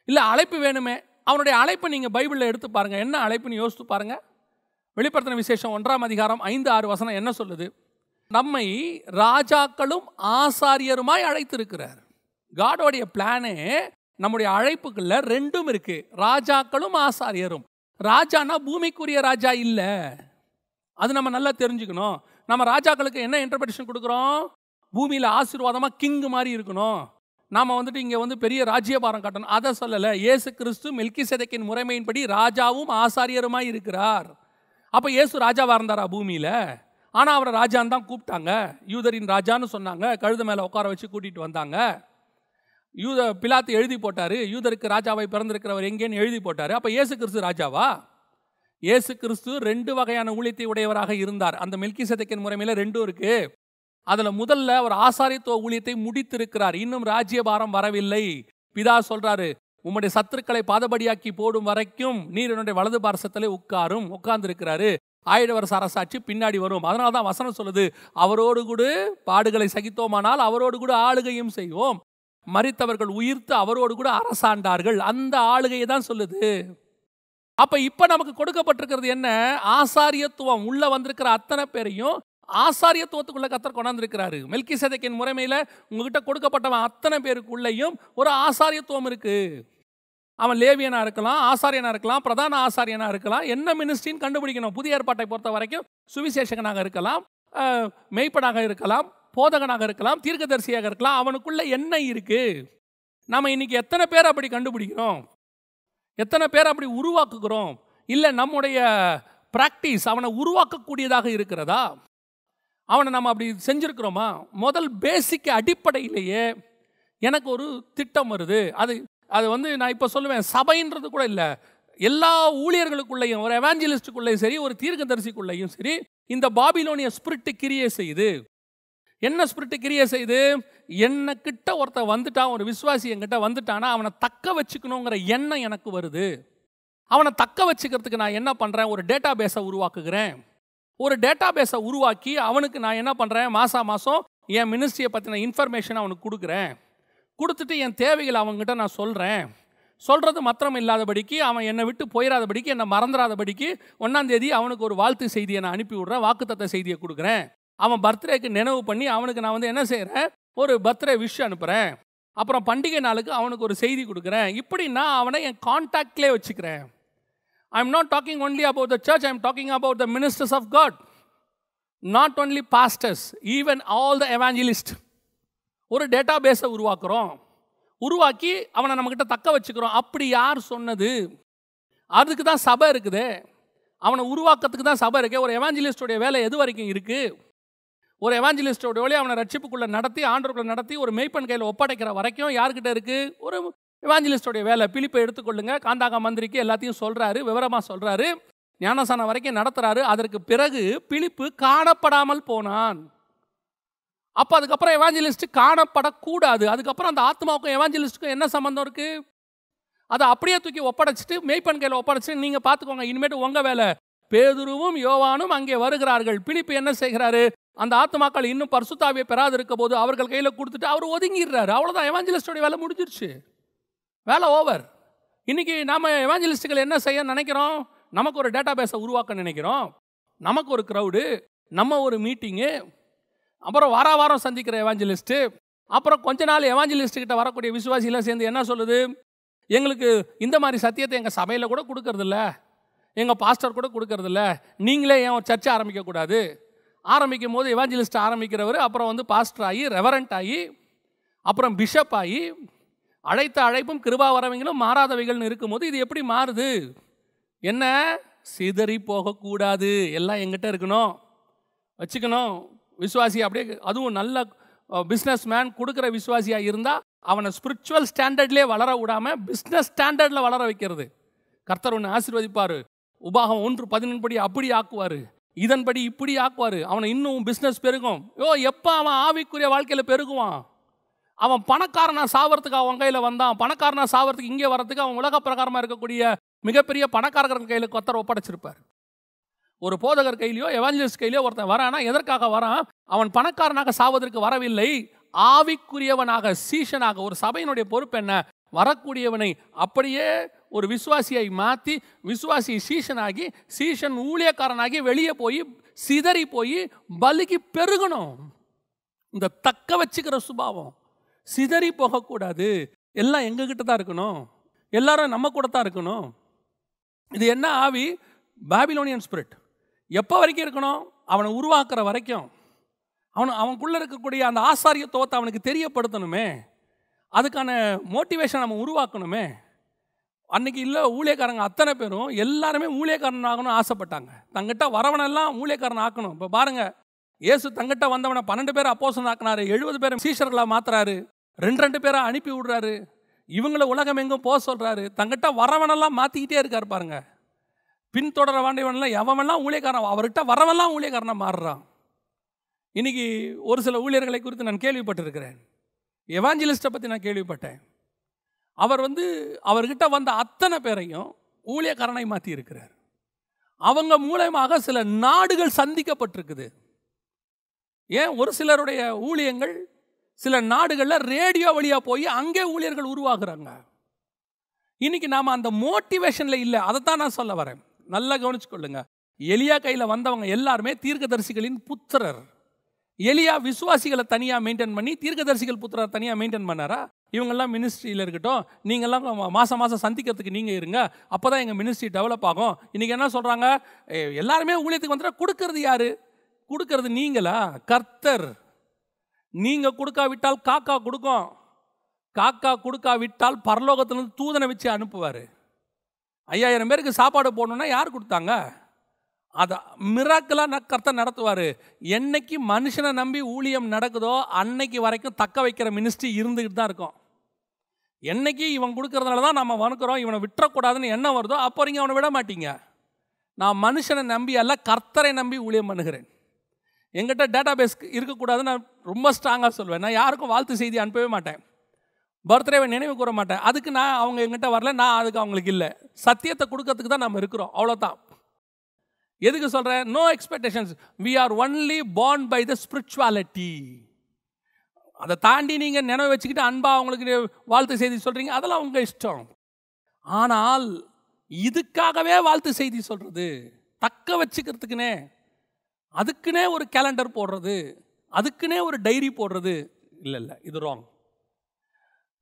இல்லை அழைப்பு வேணுமே, அவனுடைய அழைப்பை நீங்கள் பைபிளில் எடுத்து பாருங்கள். என்ன அழைப்புன்னு யோசித்து பாருங்கள். வெளிப்படுத்தின விசேஷம் 1ஆம் அதிகாரம் 5-6 வசனம் என்ன சொல்லுது? நம்மை ராஜாக்களும் ஆசாரியருமாய் அழைத்திருக்கிறார். காடோடைய பிளானே நம்முடைய அழைப்புக்குள்ள 2ம் இருக்கு, ராஜாக்களும் ஆசாரியரும். ராஜானா பூமிக்குரிய ராஜா இல்லை, அது நம்ம நல்லா தெரிஞ்சுக்கணும். நம்ம ராஜாக்களுக்கு என்ன இன்டர்பிரேஷன் கொடுக்குறோம்? பூமியில் ஆசீர்வாதமாக கிங் மாதிரி இருக்கணும், நாம் இங்கே பெரிய ராஜ்யபாரம் காட்டணும், அதை சொல்லலை. இயேசு கிறிஸ்து மெல்கிசேதேக்கின் முறைமையின்படி ராஜாவும் ஆசாரியருமாய் இருக்கிறார். அப்போ இயேசு ராஜாவாக இருந்தாரா பூமியில்? ஆனால் அவரை ராஜான்னு தான் கூப்பிட்டாங்க. யூதரின் ராஜான்னு சொன்னாங்க. கழுத மேலே உட்கார வச்சு கூட்டிகிட்டு வந்தாங்க. பிலாத்து எழுதி போட்டார், யூதருக்கு ராஜாவை பிறந்திருக்கிறவர் எங்கேன்னு எழுதி போட்டார். அப்போ இயேசு கிறிஸ்து ராஜாவா? இயேசு கிறிஸ்து 2 வகையான ஊழியத்தை உடையவராக இருந்தார். அந்த மெல்கிசேதேக்கின் முறைமையில் 2 இருக்கு. அதில் முதல்ல அவர் ஆசாரியத்துவ ஊழியத்தை முடித்திருக்கிறார். இன்னும் ராஜ்யபாரம் வரவில்லை. பிதா சொல்றாரு, உம்முடைய சத்துருக்களை பாதபடியாக்கி போடும் வரைக்கும் நீர் என்னுடைய வலது பார்சத்திலே உட்கார்ந்துருக்கிறாரு. 1000 வருஷ அரசாட்சி பின்னாடி வரும். அதனால தான் வசனம் சொல்லுது, அவரோடு கூட பாடுகளை சகித்தோமானால் அவரோடு கூட ஆளுகையும் செய்வோம், மரித்தவர்கள் உயிர்த்து அவரோடு கூட அரசாண்டார்கள். அந்த ஆளுகையை தான் சொல்லுது. அப்ப இப்ப நமக்கு கொடுக்கப்பட்டிருக்கிறது என்ன? ஆசாரியத்துவம். உள்ள வந்திருக்கிற அத்தனை பேரையும் ஆசாரியத்துவத்துக்குள்ள கர்த்தர் கொண்டாந்துருக்கிறாரு. மெல்கிசேதேக்கின் முறைமையில் உங்ககிட்ட கொடுக்கப்பட்டவன் அத்தனை பேருக்குள்ளேயும் ஒரு ஆசாரியத்துவம் இருக்கு. அவன் லேவியனா இருக்கலாம், ஆசாரியனா இருக்கலாம், பிரதான ஆசாரியனா இருக்கலாம், என்ன மினிஸ்ட்ரின்னு கண்டுபிடிக்கணும். புதிய ஏற்பாட்டை பொறுத்த வரைக்கும் சுவிசேஷகனாக இருக்கலாம், மெய்ப்பனாக இருக்கலாம், போதகனாக இருக்கலாம், தீர்க்கதரிசியாக இருக்கலாம். அவனுக்குள்ள என்ன இருக்கு? நம்ம இன்னைக்கு எத்தனை பேர் அப்படி கண்டுபிடிக்கிறோம்? எத்தனை பேர் அப்படி உருவாக்குகிறோம்? இல்லை நம்முடைய பிராக்டிஸ் அவனை உருவாக்கக்கூடியதாக இருக்கிறதா? அவனை நம்ம அப்படி செஞ்சுருக்கிறோமா? முதல் பேசிக் அடிப்படையிலேயே எனக்கு ஒரு திட்டம் வருது. அது வந்து நான் இப்போ சொல்லுவேன், சபைன்றது கூட இல்லை, எல்லா ஊழியர்களுக்குள்ளேயும், ஒரு எவாஞ்சலிஸ்டுக்குள்ளேயும் சரி, ஒரு தீர்க்கதரிசிக்குள்ளேயும் சரி, இந்த பாபிலோனிய ஸ்பிரிட்டு கிரியை செய்யுது. என்ன ஸ்பிரிட்டு கிரியை செய்யுது? என்ன கிட்ட ஒருத்தர் வந்துட்டான், ஒரு விசுவாசி என்கிட்ட வந்துட்டானா அவனை தக்க வச்சுக்கணுங்கிற எண்ணம் எனக்கு வருது. அவனை தக்க வச்சுக்கிறதுக்கு நான் என்ன பண்ணுறேன்? ஒரு டேட்டா பேஸை உருவாக்குகிறேன். ஒரு டேட்டா பேஸை உருவாக்கி அவனுக்கு நான் என்ன பண்ணுறேன்? மாதம் என் மினிஸ்ட்ரியை பற்றின இன்ஃபர்மேஷன் அவனுக்கு கொடுக்குறேன். கொடுத்துட்டு என் தேவைகளை அவங்ககிட்ட நான் சொல்கிறேன். சொல்கிறது மாத்திரம் இல்லாதபடிக்கு, அவன் என்னை விட்டு போயிடாதபடிக்கு, என்னை மறந்துடாதபடிக்கு 1ஆம் தேதி அவனுக்கு ஒரு வாழ்த்து செய்தியை நான் அனுப்பி விட்றேன், வாக்குத்தத்த செய்தியை கொடுக்குறேன். அவன் பர்த்டேக்கு நினைவு பண்ணி அவனுக்கு நான் வந்து என்ன செய்கிறேன்? ஒரு பர்த்டே விஷ் அனுப்புகிறேன். அப்புறம் பண்டிகை நாளுக்கு அவனுக்கு ஒரு செய்தி கொடுக்குறேன். இப்படி நான் அவனை என் கான்டாக்ட்லேயே வச்சுக்கிறேன். I am not talking only about the church, I am talking about the ministers of God. Not only pastors, even all the evangelist. ஒரு டேட்டா பேஸை உருவாக்குறோம், உருவாக்கி அவனை நம்மக்கிட்ட தக்க வச்சுக்கிறோம். அப்படி யார் சொன்னது? அதுக்கு தான் சபை இருக்குது. அவனை உருவாக்கத்துக்கு தான் சபை இருக்குது. ஒரு எவாஞ்சலிஸ்டோடைய வேலை எது வரைக்கும் இருக்குது? ஒரு எவாஞ்சலிஸ்டோட வேலையை அவனை ரட்சிப்புக்குள்ளே நடத்தி, ஆண்டவர்களை நடத்தி, ஒரு மெய்ப்பன் கையில் ஒப்படைக்கிற வரைக்கும் யார்கிட்ட இருக்குது? ஒரு எவாஞ்சலிஸ்டோடைய வேலை. பிலிப்பை எடுத்துக்கொள்ளுங்க, காந்தாகா மந்திரிக்கு எல்லாத்தையும் சொல்கிறாரு, விவரமாக சொல்கிறாரு, ஞானசானம் வரைக்கும் நடத்துகிறாரு. அதற்கு பிறகு பிலிப்பு காணப்படாமல் போனான். அப்போ அதுக்கப்புறம் எவாஞ்சலிஸ்ட் காணப்படக்கூடாது. அதுக்கப்புறம் அந்த ஆத்மாவுக்கும் எவாஞ்சலிஸ்ட்டுக்கும் என்ன சம்மந்தம் இருக்குது? அதை அப்படியே தூக்கி ஒப்படைச்சிட்டு, மெய்ப்பன் கையில் ஒப்படைச்சிட்டு, நீங்கள் பார்த்துக்கோங்க, இனிமேட்டு உங்கள் வேலை. பேதுருவும் யோவானும் அங்கே வருகிறார்கள். பிலிப்பு என்ன செய்கிறாரு? அந்த ஆத்மாக்கள் இன்னும் பரிசுத்தாவியை பெறாது இருக்க போது அவர்கள் கையில் கொடுத்துட்டு அவர் ஒதுங்கிடுறாரு. அவ்வளோதான், எவாஞ்சலிஸ்டோடைய வேலை முடிஞ்சிருச்சு, வேலை ஓவர். இன்றைக்கி நாம் எவாஞ்சலிஸ்ட்டுகள் என்ன செய்ய நினைக்கிறோம்? நமக்கு ஒரு டேட்டா பேஸை உருவாக்க நினைக்கிறோம், நமக்கு ஒரு க்ரௌடு, நம்ம ஒரு மீட்டிங்கு, அப்புறம் வாரம் சந்திக்கிற எவாஞ்சலிஸ்ட்டு, அப்புறம் கொஞ்ச நாள் எவாஞ்சலிஸ்ட்டுக்கிட்ட வரக்கூடிய விசுவாசிலாம் சேர்ந்து என்ன சொல்லுது? எங்களுக்கு இந்த மாதிரி சத்தியத்தை எங்கள் சபையில் கூட கொடுக்கறதில்ல, எங்கள் பாஸ்டர் கூட கொடுக்கறதில்ல, நீங்களே ஏன் ஒரு சர்ச்சை ஆரம்பிக்கக்கூடாது? ஆரம்பிக்கும் போது எவாஞ்சலிஸ்ட் ஆரம்பிக்கிறவர் அப்புறம் வந்து பாஸ்டர் ஆகி, ரெவரண்ட் ஆகி, அப்புறம் பிஷப் ஆகி, அழைத்த அழைப்பும் கிருபா வரவங்களும் மாறாதவைகள்னு இருக்கும்போது இது எப்படி மாறுது? என்ன? சிதறி போகக்கூடாது, எல்லாம் எங்கிட்ட இருக்கணும், வச்சுக்கணும். விசுவாசி அப்படியே, அதுவும் நல்ல பிஸ்னஸ் மேன் கொடுக்குற விசுவாசியாக இருந்தால் அவனை ஸ்பிரிச்சுவல் ஸ்டாண்டர்ட்லேயே வளர விடாமல் பிஸ்னஸ் ஸ்டாண்டர்டில் வளர வைக்கிறது. கர்த்தர் ஒன்று ஆசீர்வதிப்பார். உபாகம் 1:11 படி அப்படி ஆக்குவார், இதன்படி இப்படி ஆக்குவார். அவனை இன்னும் பிஸ்னஸ் பெருகும். எப்போ அவன் ஆவிக்குரிய வாழ்க்கையில் பெருகுவான்? அவன் பணக்காரனாக சாவறதுக்கு அவன் கையில் வந்தான். பணக்காரனாக சாவறதுக்கு இங்கே வர்றதுக்கு அவன் உலக பிரகாரமாக இருக்கக்கூடிய மிகப்பெரிய பணக்காரர்கள் கையில் கர்த்தர் ஒப்படைச்சிருப்பார். ஒரு போதகர் கையிலையோ எவாஞ்சலிஸ்ட் கையிலையோ ஒருத்தன் வரானா எதற்காக வரான்? அவன் பணக்காரனாக சாவதற்கு வரவில்லை, ஆவிக்குரியவனாக, சீஷனாக. ஒரு சபையினுடைய பொறுப்பு என்ன? வரக்கூடியவனை அப்படியே ஒரு விசுவாசியை மாற்றி, விசுவாசி சீஷனாகி, சீஷன் ஊழியக்காரனாகி வெளியே போய் சிதறி போய் பலிக்கு பெருகணும். இந்த தக்க வச்சுக்கிற சுபாவம் சிதறி போகக்கூடாது. எல்லாம் எங்ககிட்ட தான் இருக்கணும், எல்லாரும் நம்ம கூட தான் இருக்கணும். இது என்ன ஆவி? Babylonian spirit. எப்போ வரைக்கும் இருக்கணும்? அவனை உருவாக்குற வரைக்கும். அவனுக்குள்ளே இருக்கக்கூடிய அந்த ஆசாரியத்துவத்தை அவனுக்கு தெரியப்படுத்தணுமே, அதுக்கான மோட்டிவேஷன் நம்ம உருவாக்கணுமே. அன்றைக்கி இல்லை, ஊழியக்காரங்க அத்தனை பேரும் எல்லாருமே ஊழியக்காரன் ஆகணும்னு ஆசைப்பட்டாங்க. தங்கிட்ட வரவனெல்லாம் ஊழியக்காரன் ஆக்கணும். இப்போ பாருங்கள், இயேசு தங்கிட்ட வந்தவனை 12 பேரை அப்போஸ்தலன் ஆக்கினாரு, 70 பேரை சீஷர்களாக மாற்றுறாரு, 2 பேரை அனுப்பி விடுறாரு, இவங்களை உலகம் எங்கும் போக சொல்கிறாரு. தங்கிட்ட வரவனெல்லாம் மாற்றிக்கிட்டே இருக்கார் பாருங்க. பின்தொடர வேண்டியவனெல்லாம் எவனெல்லாம் ஊழியக்காரன், அவர்கிட்ட வரவெல்லாம் ஊழியக்காரனாக மாறுறான். இன்றைக்கி ஒரு சில ஊழியர்களை குறித்து நான் கேள்விப்பட்டிருக்கிறேன். எவாஞ்சலிஸ்ட்டை பற்றி நான் கேள்விப்பட்டேன். அவர் அவர்கிட்ட வந்த அத்தனை பேரையும் ஊழியக்காரனை மாற்றி இருக்கிறார். அவங்க மூலமாக சில நாடுகள் சந்திக்கப்பட்டிருக்குது. ஏன்? ஒரு சிலருடைய ஊழியங்கள் சில நாடுகளில் ரேடியோ வழியாக போய் அங்கே ஊழியர்கள் உருவாகுறாங்க. இன்னைக்கு நாம் அந்த மோட்டிவேஷனில் இல்லை. அதை தான் நான் சொல்ல வரேன். நல்லா கவனிச்சுக்கொள்ளுங்க. எலியா கையில் வந்தவங்க எல்லாருமே தீர்க்கதரிசிகளின் புத்திரர். எலியா விசுவாசிகளை தனியாக மெயின்டைன் பண்ணி தீர்க்கதரிசிகள் புத்திரர் தனியாக மெயின்டைன் பண்ணாரா? இவங்கெல்லாம் மினிஸ்ட்ரியில் இருக்கட்டும், நீங்கள்லாம் மாதம் மாதம் சந்திக்கிறதுக்கு நீங்கள் இருங்க, அப்போ தான் எங்கள் மினிஸ்ட்ரி டெவலப் ஆகும். இன்றைக்கி என்ன சொல்கிறாங்க? எல்லாருமே ஊழியத்துக்கு வந்துட்டா கொடுக்கறது யார்? கொடுக்கறது நீங்களா? கர்த்தர். நீங்கள் கொடுக்காவிட்டால் காக்கா கொடுக்கும். காக்கா கொடுக்காவிட்டால் பரலோகத்திலிருந்து தூதனை வச்சு அனுப்புவார். 5000 பேருக்கு சாப்பாடு போடணுன்னா யார் கொடுத்தாங்க? அதை மிராக்கலாக கர்த்தர் நடத்துவார். என்னைக்கு மனுஷனை நம்பி ஊழியம் நடக்குதோ அன்னைக்கு வரைக்கும் தக்க வைக்கிற மினிஸ்ட்ரி இருந்துக்கிட்டு தான் இருக்கும். என்னைக்கு இவன் கொடுக்கறதுனால தான் நம்ம வணக்கிறோம், இவனை விட்டுறக்கூடாதுன்னு என்ன வருதோ அப்போ நீங்கள் அவனை விட மாட்டீங்க. நான் மனுஷனை நம்பி அல்ல, கர்த்தரை நம்பி ஊழியம் பண்ணுகிறேன். எங்கிட்ட டேட்டா பேஸ் இருக்கக்கூடாதுன்னு நான் ரொம்ப ஸ்ட்ராங்காக சொல்வேன். நான் யாருக்கும் வாழ்த்து செய்தி அனுப்பவே மாட்டேன், பர்த்டேவை நினைவு கூற மாட்டேன். அதுக்கு நான் அவங்க எங்கிட்ட வரல, நான் அதுக்கு அவங்களுக்கு இல்லை. சத்தியத்தை கொடுக்கறதுக்கு தான் நம்ம இருக்கிறோம், அவ்வளோதான். எதுக்கு சொல்கிறேன்? No expectations. We are only born by the spirituality. அதை தாண்டி நீங்கள் நினைவு வச்சுக்கிட்டு அன்பா அவங்களுக்கு வாழ்த்து செய்தி சொல்கிறீங்க, அதெல்லாம் உங்கள் இஷ்டம். ஆனால் இதுக்காகவே வாழ்த்து செய்தி சொல்கிறது, தக்க வச்சுக்கிறதுக்குனே அதுக்குன்னே ஒரு கேலண்டர் போடுறது, அதுக்குன்னே ஒரு டைரி போடுறது, இல்லை, இது ராங்.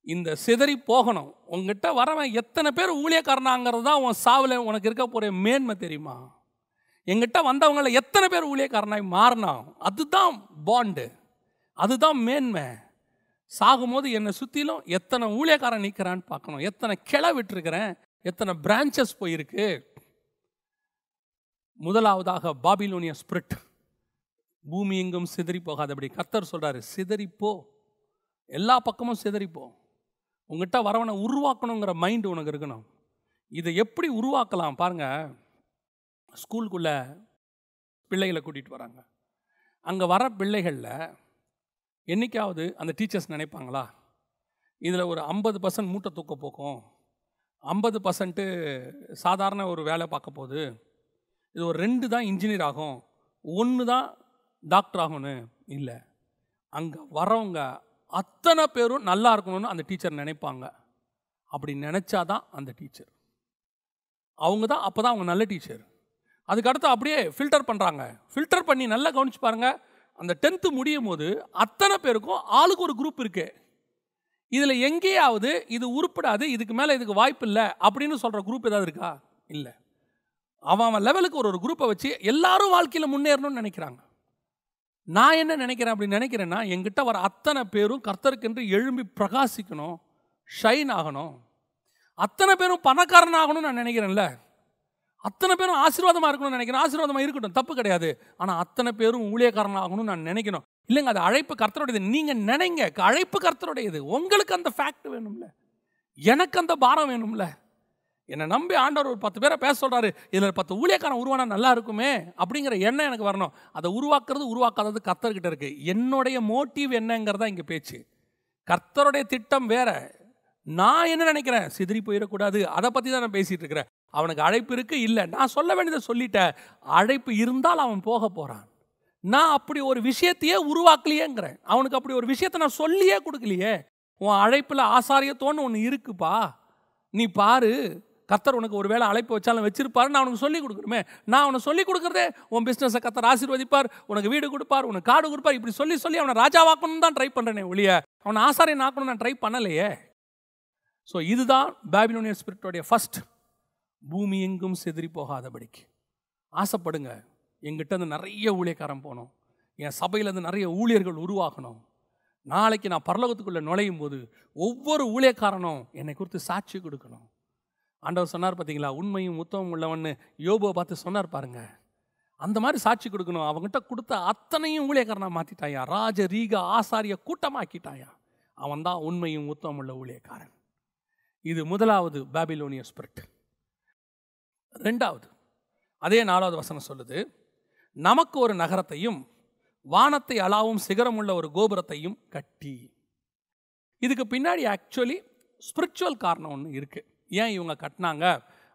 இந்த சிதறி போகணும். உங்ககிட்ட வரவன் எத்தனை பேர் ஊழியக்காரனாங்கிறது தான் உன் சாவில் உனக்கு இருக்க போகிற மேன்மை, தெரியுமா? எங்கிட்ட வந்தவங்கள எத்தனை பேர் ஊழியக்காரனாய் மாறினான், அதுதான் பாண்டு, அதுதான் மேன்மை. சாகும்போது என்னை சுற்றிலும் எத்தனை ஊழியக்காரன் நிற்கிறான்னு பார்க்கணும், எத்தனை கிளை விட்டுருக்கிறேன், எத்தனை பிரான்ச்சஸ் போயிருக்கு. முதலாவதாக பாபிலோனிய ஸ்பிரிட், பூமி எங்கும் சிதறி போகாதபடி கர்த்தர் சொல்கிறாரு, சிதறிப்போ, எல்லா பக்கமும் சிதறிப்போ. உங்ககிட்ட வரவனை உருவாக்கணுங்கிற மைண்டு உனக்கு இருக்கணும். இதை எப்படி உருவாக்கலாம் பாருங்கள். ஸ்கூலுக்குள்ளே பிள்ளைகளை கூட்டிகிட்டு வராங்க. அங்கே வர பிள்ளைகளில் என்றைக்காவது அந்த டீச்சர்ஸ் நினைப்பாங்களா, இதில் ஒரு 50% மூட்டை தூக்க போக்கும், 50% சாதாரண ஒரு வேலை பார்க்க போகுது, இது ஒரு 2 தான் இன்ஜினியர் ஆகும், 1 தான் டாக்டர் ஆகும்னு இல்லை. அங்கே வரவங்க அத்தனை பேரும் நல்லா இருக்கணும்னு அந்த டீச்சர் நினைப்பாங்க. அப்படி நினச்சாதான் அந்த டீச்சர், அவங்க தான், அப்போ தான் அவங்க நல்ல டீச்சர். அதுக்கடுத்து அப்படியே ஃபில்டர் பண்ணுறாங்க. ஃபில்டர் பண்ணி நல்லா கவனிச்சு பாருங்கள். அந்த 10th முடியும் போது அத்தனை பேருக்கும் ஆளுக்கு ஒரு குரூப் இருக்கு. இதில் எங்கேயாவது இது உருப்படாது, இதுக்கு மேலே இதுக்கு வாய்ப்பு இல்லை அப்படின்னு சொல்கிற குரூப் ஏதாவது இருக்கா? இல்லை. அவன் லெவலுக்கு ஒரு குரூப்பை வச்சு எல்லாரும் வாழ்க்கையில் முன்னேறணும்னு நினைக்கிறாங்க. நான் என்ன நினைக்கிறேன் அப்படி நினைக்கிறேன்னா, எங்கிட்ட வர அத்தனை பேரும் கர்த்தருக்கென்று எழும்பி பிரகாசிக்கணும், ஷைன் ஆகணும். அத்தனை பேரும் பணக்காரன் ஆகணும்னு நான் நினைக்கிறேன்ல, அத்தனை பேரும் ஆசீர்வாதமாக இருக்கணும்னு நினைக்கிறேன். ஆசீர்வாதமாக இருக்கட்டும், தப்பு கிடையாது. ஆனால் அத்தனை பேரும் ஊழியக்காரன் ஆகணும்னு நான் நினைக்கணும். இல்லைங்க, அது அழைப்பு கர்த்தருடையது. நீங்கள் நினைங்க, அழைப்பு கர்த்தருடையது. உங்களுக்கு அந்த ஃபேக்ட் வேணும்ல, எனக்கு அந்த பாரம் வேணும்ல. என்னை நம்பி ஆண்டவர் ஒரு 10 பேரை பேச சொல்கிறாரு, இதில் 10 ஊழியக்காரன் உருவானா நல்லா இருக்குமே அப்படிங்கிற எண்ணம் எனக்கு வரணும். அதை உருவாக்குறது உருவாக்காதது கர்த்தர்கிட்ட இருக்குது. என்னுடைய மோட்டிவ் என்னங்கிறதா இங்கே பேச்சு. கர்த்தருடைய திட்டம் வேற. நான் என்ன நினைக்கிறேன், சிதறி போயிடக்கூடாது, அதை பற்றி தான் நான் பேசிகிட்டு இருக்கிறேன். அவனுக்கு அழைப்பு இருக்குது, இல்லை, நான் சொல்ல வேண்டியதை சொல்லிட்டேன். அழைப்பு இருந்தால் அவன் போக போகிறான். நான் அப்படி ஒரு விஷயத்தையே உருவாக்கலையேங்கிறேன். அவனுக்கு அப்படி ஒரு விஷயத்தை நான் சொல்லியே கொடுக்கலையே. உன் அழைப்பில் ஆசாரியத்தோன்னு ஒன்று இருக்குப்பா, நீ பாரு, கர்த்தர் உனக்கு ஒரு வேளை அழைப்பு வச்சாலும் வச்சிருப்பாரு, நான் அவனுக்கு சொல்லிக் கொடுக்குறமே. நான் அவனை சொல்லிக் கொடுக்குறதே, உன் பிஸ்னஸை கர்த்தர் ஆசீர்வதிப்பார், உனக்கு வீடு கொடுப்பார், உனக்கு காடு கொடுப்பார், இப்படி சொல்லி சொல்லி அவனை ராஜாவாக்கணும்னு தான் ட்ரை பண்ணுறேனே ஒழிய அவனை ஆசாரியன் ஆக்கணும்னு நான் ட்ரை பண்ணலையே. ஸோ இதுதான் பாபிலோனியன் ஸ்பிரிட்டோடைய ஃபர்ஸ்ட். பூமி எங்கும் சிதறி போகாதபடிக்கு ஆசைப்படுங்க. எங்கிட்ட நிறைய ஊழியக்காரன் போகணும், என் சபையிலேருந்து நிறைய ஊழியர்கள் உருவாகணும். நாளைக்கு நான் பரலோகத்துக்குள்ளே நுழையும் போது ஒவ்வொரு ஊழியக்காரனும் என்னை குறித்து சாட்சி கொடுக்கணும். ஆண்டவர் சொன்னார் பார்த்தீங்களா, உண்மையும் உத்தமம் உள்ளவன்னு யோபுவை பார்த்து சொன்னார் பாருங்க. அந்த மாதிரி சாட்சி கொடுக்கணும். அவங்ககிட்ட கொடுத்த அத்தனையும் ஊழியக்காரனாக மாற்றிட்டாயா, ராஜ ரீக ஆசாரிய கூட்டமாக்கிட்டாயா. அவன் தான் உண்மையும் உத்தமம் உள்ள ஊழியக்காரன். இது முதலாவது பாபிலோனிய ஸ்பிரிட். ரெண்டாவது, அதே 4வது வசனம் சொல்லுது, நமக்கு ஒரு நகரத்தையும் வானத்தை அளாவும் சிகரமுள்ள ஒரு கோபுரத்தையும் கட்டி. இதுக்கு பின்னாடி ஆக்சுவலி ஸ்பிரிச்சுவல் காரணம் ஒன்று இருக்குது. ஏன் இவங்க கட்டினாங்க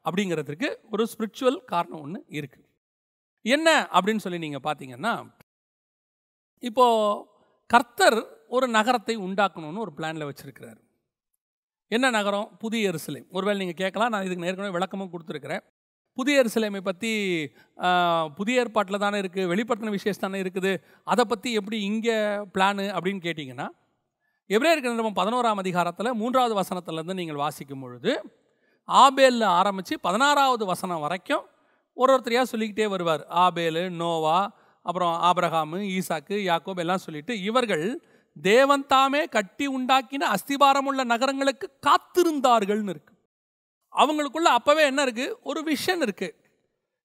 அப்படிங்கிறதுக்கு ஒரு ஸ்பிரிச்சுவல் காரணம் ஒன்று இருக்குது. என்ன அப்படின்னு சொல்லி நீங்கள் பார்த்தீங்கன்னா, இப்போது கர்த்தர் ஒரு நகரத்தை உண்டாக்கணும்னு ஒரு பிளானில் வச்சுருக்கிறார். என்ன நகரம்? புதிய எருசலேம். ஒருவேளை நீங்கள் கேட்கலாம், நான் இதுக்கு ஏற்கனவே விளக்கமும் கொடுத்துருக்கிறேன். புதிய எருசலேமை பற்றி புதிய ஏற்பாட்டில் தானே இருக்குது, வெளிப்படுத்தின விசேஷம் தானே இருக்குது, அதை பற்றி எப்படி இங்கே பிளானு அப்படின்னு கேட்டிங்கன்னா, எபிரேயருக்கு நிருபம் 11ஆம் அதிகாரத்தில் 3வது வசனத்திலேருந்து நீங்கள் வாசிக்கும் பொழுது ஆபேலில் ஆரம்பித்து 16வது வசனம் வரைக்கும் ஒருத்தரையாக சொல்லிக்கிட்டே வருவார். ஆபேலு, நோவா, அப்புறம் ஆபிரகாமு, ஈசாக்கு, யாக்கோப் எல்லாம் சொல்லிட்டு இவர்கள் தேவன் தாமே கட்டி உண்டாக்கின அஸ்திபாரமுள்ள நகரங்களுக்கு காத்திருந்தார்கள்னு இருக்கு. அவங்களுக்குள்ள அப்பவே என்ன இருக்கு? ஒரு விஷன் இருக்கு.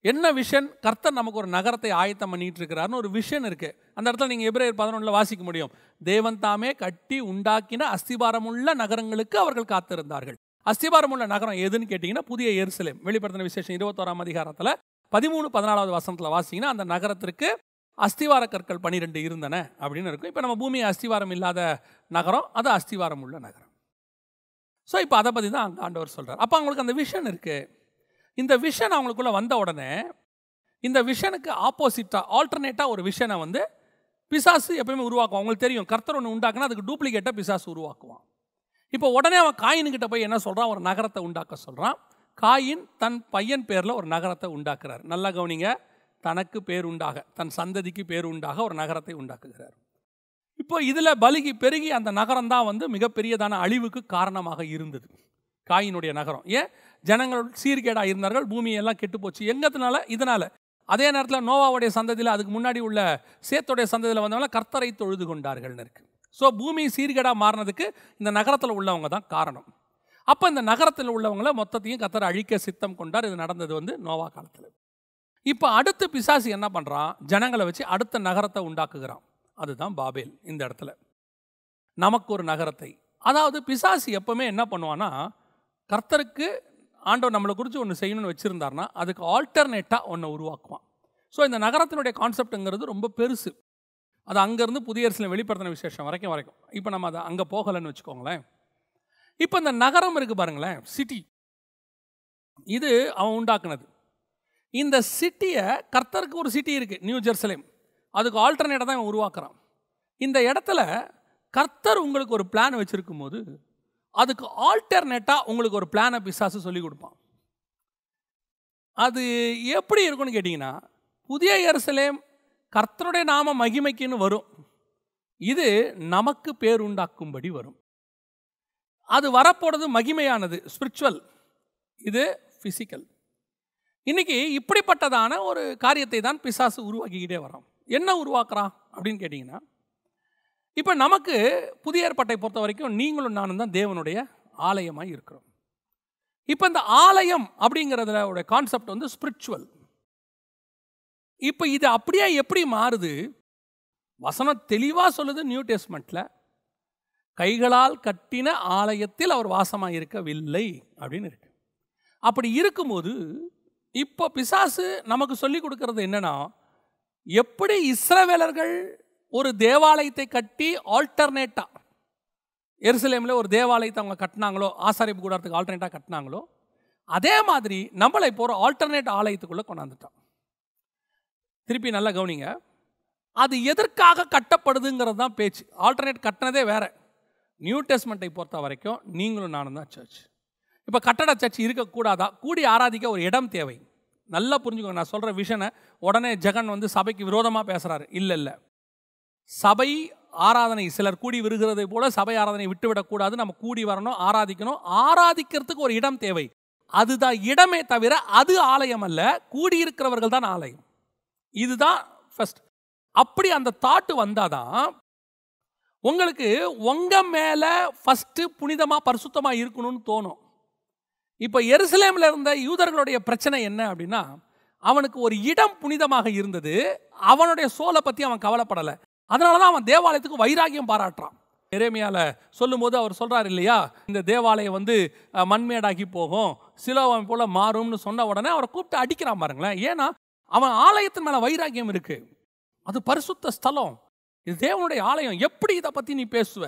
என்ன விஷன்? கர்த்தர் நமக்கு ஒரு நகரத்தை ஆயத்தம் பண்ணிட்டு இருக்கிறாருன்னு ஒரு விஷன் இருக்கு. அந்த இடத்துல நீங்க எபிரேயர் 11 வாசிக்க முடியும். தேவன் தாமே கட்டி உண்டாக்கின அஸ்திபாரமுள்ள நகரங்களுக்கு அவர்கள் காத்திருந்தார்கள். அஸ்திபாரமுள்ள நகரம் எதுன்னு கேட்டீங்கன்னா புதிய எருசலேம். வெளிப்படுத்தின விசேஷம் 21ஆம் அதிகாரத்தில் 13-14வது வசனத்தில் வாசிங்கன்னா அந்த நகரத்திற்கு அஸ்திவார கற்கள் 12 இருந்தன அப்படின்னு இருக்கும். இப்போ நம்ம பூமி அஸ்திவாரம் இல்லாத நகரம், அது அஸ்திவாரம் உள்ள நகரம். ஸோ இப்போ அதை பற்றி தான் ஆண்டவர் சொல்கிறார். அப்போ அவங்களுக்கு அந்த விஷன் இருக்குது. இந்த விஷன் அவங்களுக்குள்ளே வந்த உடனே இந்த விஷனுக்கு ஆப்போசிட்டாக ஆல்டர்னேட்டாக ஒரு விஷனை வந்து பிசாசு எப்பயுமே உருவாக்குவான். அவங்களுக்கு தெரியும் கர்த்தர் ஒன்று உண்டாக்குனா அதுக்கு டூப்ளிகேட்டாக பிசாசு உருவாக்குவான். இப்போ உடனே அவன் காயின்கிட்ட போய் என்ன சொல்கிறான்? ஒரு நகரத்தை உண்டாக்க சொல்கிறான். காயின் தன் பையன் பேரில் ஒரு நகரத்தை உண்டாக்குறார். நல்லா கவனிங்க, தனக்கு பேர் உண்டாக, தன் சந்ததிக்கு பேர் உண்டாக ஒரு நகரத்தை உண்டாக்குகிறார். இப்போ இதில் பலுகி பெருகி அந்த நகரம் தான் வந்து மிகப்பெரியதான அழிவுக்கு காரணமாக இருந்தது, காயினுடைய நகரம். ஏன்? ஜனங்கள் சீர்கேடாக இருந்தார்கள், பூமியெல்லாம் கெட்டு போச்சு. எங்கத்தினால? இதனால். அதே நேரத்தில் நோவாவுடைய சந்ததியில், அதுக்கு முன்னாடி உள்ள சேத்துடைய சந்ததியில் வந்தவங்க கர்த்தரை தொழுது கொண்டார்கள்னு இருக்குது. ஸோ பூமி சீர்கேடாக மாறினதுக்கு இந்த நகரத்தில் உள்ளவங்க தான் காரணம். அப்போ இந்த நகரத்தில் உள்ளவங்கள மொத்தத்தையும் கர்த்தர் அழிக்க சித்தம் கொண்டார். இது நடந்தது வந்து நோவா காலத்தில். இப்போ அடுத்து பிசாசு என்ன பண்ணுறான்? ஜனங்களை வச்சு அடுத்த நகரத்தை உண்டாக்குகிறான். அதுதான் பாபேல். இந்த இடத்துல நமக்கு ஒரு நகரத்தை, அதாவது பிசாசு எப்பவுமே என்ன பண்ணுவான்னா, கர்த்தருக்கு ஆண்டவர் நம்மளை குறித்து ஒன்று செய்யணும்னு வச்சுருந்தார்னா அதுக்கு ஆல்டர்னேட்டாக ஒன்று உருவாக்குவான். ஸோ இந்த நகரத்தினுடைய கான்செப்டுங்கிறது ரொம்ப பெருசு. அது அங்கேருந்து புதிய எருசலேம் வெளிப்படுத்தின விசேஷம் வரைக்கும். இப்போ நம்ம அதை அங்கே போகலைன்னு வச்சுக்கோங்களேன். இப்போ இந்த நகரம் இருக்குது பாருங்களேன், சிட்டி, இது அவன் உண்டாக்குனது. இந்த சிட்டியை, கர்த்தருக்கு ஒரு சிட்டி இருக்குது நியூ ஜெருசலேம், அதுக்கு ஆல்டர்னேட்டாக தான் இவன் உருவாக்குறான். இந்த இடத்துல கர்த்தர் உங்களுக்கு ஒரு பிளான் வச்சுருக்கும் போது அதுக்கு ஆல்டர்னேட்டாக உங்களுக்கு ஒரு பிளானை பிசாசு சொல்லி கொடுப்பான். அது எப்படி இருக்குன்னு கேட்டிங்கன்னா, புதிய எருசலேம் கர்த்தருடைய நாம மகிமைக்குன்னு வரும், இது நமக்கு பேர் உண்டாக்கும்படி வரும். அது வரப்போறது மகிமையானது, ஸ்பிரிச்சுவல், இது ஃபிசிக்கல். இன்னைக்கு இப்படிப்பட்டதான ஒரு காரியத்தை தான் பிசாசு உருவாக்கிக்கிட்டே வரோம். என்ன உருவாக்குறான் அப்படின்னு கேட்டிங்கன்னா, இப்போ நமக்கு புதிய ஏற்பாட்டை பொறுத்த வரைக்கும் நீங்களும் நானும் தான் தேவனுடைய ஆலயமாக இருக்கிறோம். இப்போ இந்த ஆலயம் அப்படிங்கிறதுல கான்செப்ட் வந்து ஸ்பிரிச்சுவல். இப்போ இது அப்படியே எப்படி மாறுது? வசனம் தெளிவாக சொல்லுது நியூ டெஸ்ட்மெண்ட்ல, கைகளால் கட்டின ஆலயத்தில் அவர் வாசமாக இருக்கவில்லை அப்படின்னு இருக்கு. அப்படி இருக்கும்போது இப்போ பிசாசு நமக்கு சொல்லி கொடுக்கறது என்னன்னா, எப்படி இஸ்ரவேலர்கள் ஒரு தேவாலயத்தை கட்டி ஆல்டர்னேட்டா எருசலேமில் ஒரு தேவாலயத்தை அவங்க கட்டினாங்களோ, ஆசாரிப்பு கூடாரத்துக்கு ஆல்டர்னேட்டாக கட்டினாங்களோ, அதே மாதிரி நம்மளை இப்போ ஒரு ஆல்டர்னேட் ஆலயத்துக்குள்ளே கொண்டாந்துட்டான். திருப்பி நல்லா கவனிங்க, அது எதற்காக கட்டப்படுதுங்கிறது தான் பேச்சு. ஆல்டர்னேட் கட்டினதே வேற. நியூ டெஸ்ட்மெண்ட்டை பொறுத்த வரைக்கும் நீங்களும் நானும் தான் சர்ச். இப்போ கட்டட சர்ச் இருக்கக்கூடாதா? கூடி ஆராதிக்க ஒரு இடம் தேவை. நல்லா புரிஞ்சுக்கோங்க, நான் சொல்கிற விஷனை உடனே ஜெகன் வந்து சபைக்கு விரோதமாக பேசுகிறாரு. இல்லை, சபை ஆராதனை சிலர் கூடி வருகிறதை போல சபை ஆராதனை விட்டுவிடக்கூடாது. நம்ம கூடி வரணும், ஆராதிக்கணும். ஆராதிக்கிறதுக்கு ஒரு இடம் தேவை, அதுதான் இடமே தவிர அது ஆலயம் அல்ல. கூடியிருக்கிறவர்கள் தான் ஆலயம். இதுதான் ஃபர்ஸ்ட். அப்படி அந்த தாட்டு வந்தாதான் உங்களுக்கு உங்க மேல ஃபர்ஸ்ட் புனிதமா பரிசுத்தமா இருக்கணும்னு தோணும். இப்போ எருசலேமில் இருந்த யூதர்களுடைய பிரச்சனை என்ன அப்படின்னா, அவனுக்கு ஒரு இடம் புனிதமாக இருந்தது, அவனுடைய சோலை பற்றி அவன் கவலைப்படலை. அதனால தான் அவன் தேவாலயத்துக்கு வைராகியம் பாராட்டுறான். எரேமியால சொல்லும் போது அவர் சொல்றாரு இல்லையா, இந்த தேவாலயம் வந்து மண்மேடாகி போகும், சிலோவாமை போல மாறும்னு சொன்ன உடனே அவரை கூப்பிட்டு அடிக்கிறான் பாருங்களேன். ஏன்னா அவன் ஆலயத்தின் மேல வைராகியம் இருக்கு, அது பரிசுத்த ஸ்தலம், இது தேவனுடைய ஆலயம், எப்படி இதை பத்தி நீ பேசுவ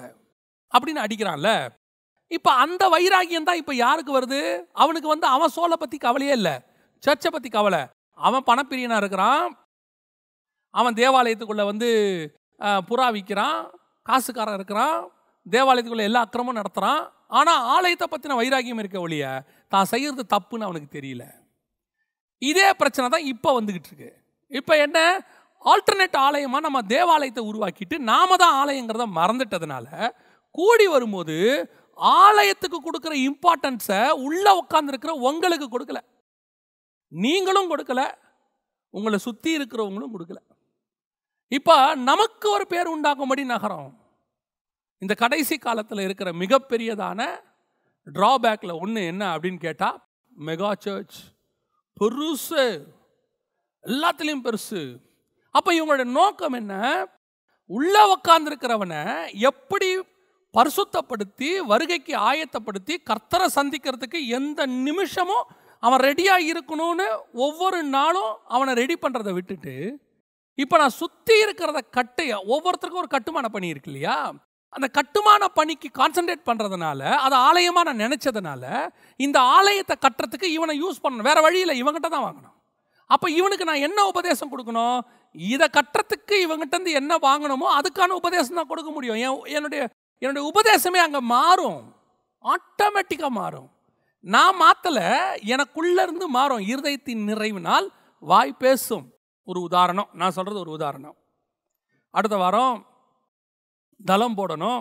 அப்படின்னு அடிக்கிறான்ல. இப்ப அந்த வைராகியம் தான் இப்ப யாருக்கு வருது? அவனுக்கு வந்து அவன் சோலை பத்தி கவலையே இல்லை, சர்ச்சை பத்தி கவலை. அவன் பணப்பிரியனா இருக்கிறான், அவன் தேவாலயத்துக்குள்ள வந்து புறா விற்கிறான், காசுக்காரன் இருக்கிறான், தேவாலயத்துக்குள்ள எல்லா அக்கிரமும் நடத்துறான். ஆனா ஆலயத்தை பத்தின வைராகியம் இருக்க ஒழிய தான் செய்யறது தப்புன்னு அவனுக்கு தெரியல. இதே பிரச்சனை தான் இப்போ வந்துக்கிட்டு இருக்கு. இப்போ என்ன, ஆல்டர்னேட் ஆலயமாக நம்ம தேவாலயத்தை உருவாக்கிட்டு நாம தான் ஆலயங்கிறத மறந்துட்டதுனால கூடி வரும்போது ஆலயத்துக்கு கொடுக்குற இம்பார்ட்டன்ஸை உள்ள உட்கார்ந்துருக்கிற உங்களுக்கு கொடுக்கல, நீங்களும் கொடுக்கல, உங்களை சுற்றி இருக்கிறவங்களும் கொடுக்கல. இப்போ நமக்கு ஒரு பேர் உண்டாக்கும்படி நகரம். இந்த கடைசி காலத்தில் இருக்கிற மிகப்பெரியதான ட்ராபேக்கில் ஒன்று என்ன அப்படின்னு கேட்டால், மெகா சர்ச் பெருசு, எல்லாத்துலேயும் பெருசு. அப்போ இவங்களோட நோக்கம் என்ன, உள்ள உக்காந்துருக்கிறவனை எப்படி பரிசுத்தப்படுத்தி வருகைக்கு ஆயத்தப்படுத்தி கர்த்தரை சந்திக்கிறதுக்கு எந்த நிமிஷமும் அவன் ரெடியாக இருக்கணும்னு ஒவ்வொரு நாளும் அவனை ரெடி பண்ணுறதை விட்டுட்டு, இப்போ நான் சுற்றி இருக்கிறத ஒவ்வொருத்தருக்கும் ஒரு கட்டுமான பணி இருக்கு இல்லையா, அந்த கட்டுமான பணிக்கு கான்சன்ட்ரேட் பண்ணுறதுனால, அதை ஆலயமாக நான் நினச்சதுனால இந்த ஆலயத்தை கட்டுறதுக்கு இவனை யூஸ் பண்ணணும். வேறு வழியில் இவங்கிட்ட தான் வாங்கணும். அப்போ இவனுக்கு நான் என்ன உபதேசம் கொடுக்கணும், இதை கட்டுறதுக்கு இவங்கிட்டேருந்து என்ன வாங்கணுமோ அதுக்கான உபதேசம் தான் கொடுக்க முடியும். என்னுடைய உபதேசமே அங்கே மாறும், ஆட்டோமேட்டிக்காக மாறும். நான் மாற்றலை, எனக்குள்ளேருந்து மாறும். இருதயத்தின் நிறைவினால் வாய் பேசும். ஒரு உதாரணம் நான் சொல்கிறது, ஒரு உதாரணம். அடுத்த வாரம் தளம் போடணும்,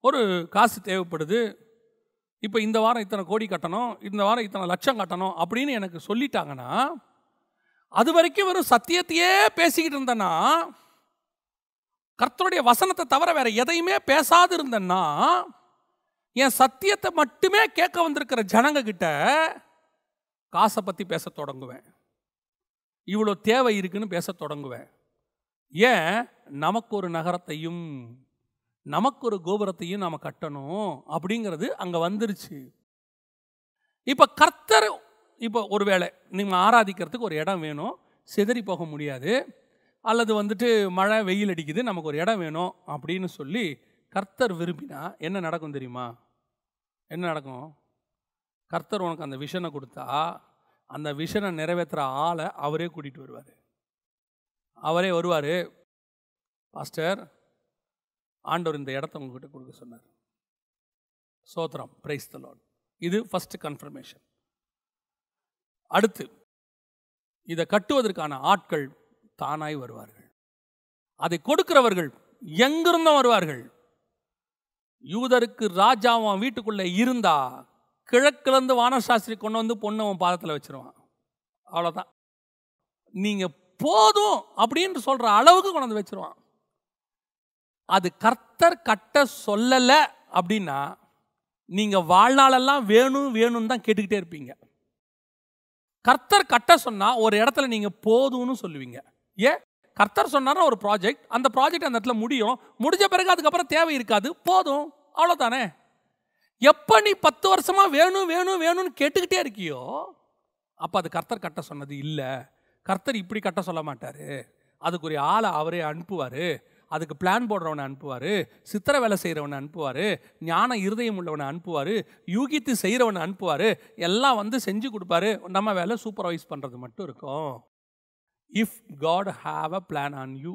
ஒரு காசு தேவைப்படுது. இப்போ இந்த வாரம் இத்தனை கோடி கட்டணும், இந்த வாரம் இத்தனை லட்சம் கட்டணும் அப்படின்னு எனக்கு சொல்லிட்டாங்கன்னா, அது வரைக்கும் வெறும் சத்தியத்தையே பேசிக்கிட்டு இருந்தேன்னா, கர்த்தருடைய வசனத்தை தவிர வேற எதையுமே பேசாது இருந்தேன்னா, என் சத்தியத்தை மட்டுமே கேட்க வந்திருக்கிற ஜனங்க கிட்ட காசை பற்றி பேச தொடங்குவேன், இவ்வளோ தேவை இருக்குன்னு பேச தொடங்குவேன். ஏன், நமக்கு ஒரு நகரத்தையும் நமக்கு ஒரு கோபுரத்தையும் நாம் கட்டணும் அப்படிங்கிறது அங்கே வந்துருச்சு. இப்போ கர்த்தர், இப்போ ஒருவேளை நீங்கள் ஆராதிக்கிறதுக்கு ஒரு இடம் வேணும், சிதறி போக முடியாது, அல்லது மழை வெயில் அடிக்குது, நமக்கு ஒரு இடம் வேணும் அப்படின்னு சொல்லி கர்த்தர் விரும்பினா என்ன நடக்கும் தெரியுமா? என்ன நடக்கும்? கர்த்தர் உனக்கு அந்த விஷனை கொடுத்தா அந்த விஷனை நிறைவேற்றுற ஆளை அவரே கூட்டிகிட்டு வருவார். அவரே வருவார், பாஸ்டர் ஆண்டவர் இந்த இடத்த உங்ககிட்ட கொடுக்க சொன்னார், சோத்ரம், பிரைஸ் தி லார்ட். இது ஃபர்ஸ்ட் கன்ஃபர்மேஷன். அடுத்து இதை கட்டுவதற்கான ஆட்கள் தானாய் வருவார்கள், அதை கொடுக்கிறவர்கள் எங்கிருந்தும் வருவார்கள். யூதருக்கு ராஜாவும் வீட்டுக்குள்ளே இருந்தா கிழக்கிழந்து வானசாஸ்திரி கொண்டு வந்து பொண்ணு அவன் பாதத்தில் வச்சிருவான், அவ்வளோதான். நீங்கள் போதும் அப்படின்னு சொல்கிற அளவுக்கு கொண்டு வந்து வச்சிருவான். அது கர்த்தர் கட்ட சொல்லலை அப்படின்னா நீங்கள் வாழ்நாளெல்லாம் வேணும் வேணும்னு தான் கேட்டுக்கிட்டே இருப்பீங்க. கர்த்தர் கட்ட சொன்னால் ஒரு இடத்துல நீங்கள் போதும்னு சொல்லுவீங்க. ஏன், கர்த்தர் சொன்னார்னா ஒரு ப்ராஜெக்ட், அந்த ப்ராஜெக்ட் அந்த இடத்துல முடிஞ்ச பிறகு அதுக்கப்புறம் தேவை இருக்காது, போதும், அவ்வளோதானே. எப்போ நீ 10 வருஷமா வேணும் வேணும் வேணும்னு கேட்டுக்கிட்டே இருக்கியோ அப்போ அது கர்த்தர் கட்ட சொன்னது இல்லை. கர்த்தர் இப்படி கட்ட சொல்ல மாட்டார், அதுக்குரிய ஆளை அவரே அனுப்புவார், அதுக்கு பிளான் போடுறவனை அனுப்புவார், சித்திர வேலை செய்கிறவனை அனுப்புவார், ஞான இருதயம் உள்ளவனை அனுப்புவார், யூகித்து செய்கிறவனை அனுப்புவார், எல்லாம் வந்து செஞ்சு கொடுப்பாரு. நம்ம வேலை சூப்பர்வைஸ் பண்ணுறது மட்டும் இருக்கும். If God have a plan on you.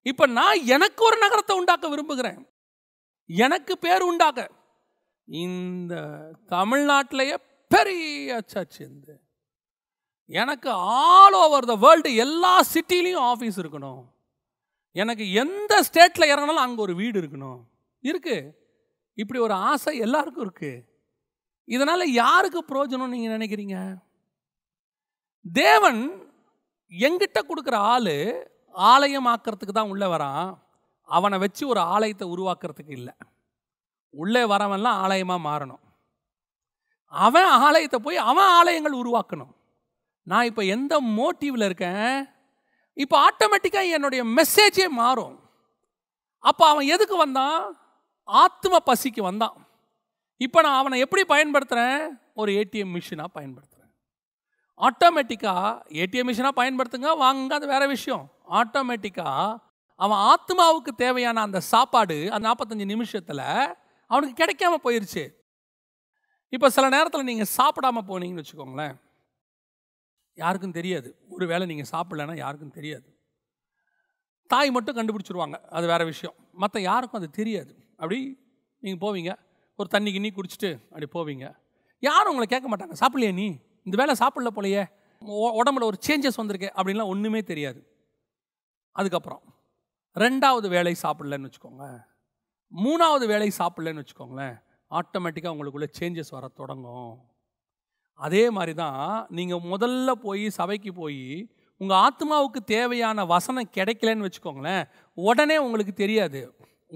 இப்போ நான் எனக்கு ஒரு நகரத்தை உண்டாக்க விரும்புகிறேன், எனக்கு பேர் உண்டாக்க. இந்த தமிழ்நாட்டிலேயே பெரிய சர்ச் இருந்து எனக்கு ஆல் ஓவர் த வேர்ல்டு எல்லா சிட்டிலையும் ஆஃபீஸ் இருக்கணும், எனக்கு எந்த ஸ்டேட்டில் இறங்கினாலும் அங்கே ஒரு வீடு இருக்கணும். இருக்கு, இப்படி ஒரு ஆசை எல்லாருக்கும் இருக்கு. இதனால் யாருக்கு பிரயோஜனம் நீங்கள் நினைக்கிறீங்க? தேவன் எங்கிட்ட கொடுக்குற ஆள் ஆலயமாக்கிறதுக்கு தான் உள்ளே வரான், அவனை வச்சு ஒரு ஆலயத்தை உருவாக்குறதுக்கு இல்லை. உள்ளே வரவன்லாம் ஆலயமாக மாறணும், அவன் ஆலயத்தை போய் அவன் ஆலயங்கள் உருவாக்கணும். நான் இப்போ எந்த மோட்டிவில் இருக்கேன், இப்போ ஆட்டோமேட்டிக்காக என்னுடைய மெசேஜே மாறும். அப்போ அவன் எதுக்கு வந்தான்? ஆத்ம பசிக்கு வந்தான். இப்போ நான் அவனை எப்படி பயன்படுத்துகிறேன்? ஒரு ஏடிஎம் மிஷினாக பயன்படுத்துகிறேன். ஆட்டோமேட்டிக்காக ஏடிஎம் மிஷினாக பயன்படுத்துங்க, வாங்க, அது வேறு விஷயம். ஆட்டோமேட்டிக்காக அவன் ஆத்மாவுக்கு தேவையான அந்த சாப்பாடு அந்த 45 நிமிஷத்தில் அவனுக்கு கிடைக்காம போயிடுச்சு. இப்போ சில நேரத்தில் நீங்கள் சாப்பிடாமல் போனீங்கன்னு வச்சுக்கோங்களேன், யாருக்கும் தெரியாது. ஒரு வேளை நீங்கள் சாப்பிடலைன்னா யாருக்கும் தெரியாது. தாய் மட்டும் கண்டுபிடிச்சிருவாங்க, அது வேறு விஷயம். மற்ற யாருக்கும் அது தெரியாது. அப்படி நீங்கள் போவீங்க, ஒரு தண்ணி கிண்ணி குடிச்சிட்டு அப்படி போவீங்க, யாரும் உங்களை கேட்க மாட்டாங்க, சாப்பிடலையா நீ இந்த வேலை சாப்பிடல போலையே, உடம்புல ஒரு சேஞ்சஸ் வந்திருக்கு அப்படின்லாம் ஒன்றுமே தெரியாது. அதுக்கப்புறம் 2வது வேலை சாப்பிடலன்னு வச்சுக்கோங்க, 3வது வேலை சாப்பிடலன்னு வச்சுக்கோங்களேன், ஆட்டோமேட்டிக்காக உங்களுக்குள்ள சேஞ்சஸ் வர தொடங்கும். அதே மாதிரி தான் நீங்கள் முதல்ல போய் சபைக்கு போய் உங்கள் ஆத்மாவுக்கு தேவையான வசனம் கிடைக்கலன்னு வச்சுக்கோங்களேன், உடனே உங்களுக்கு தெரியாது,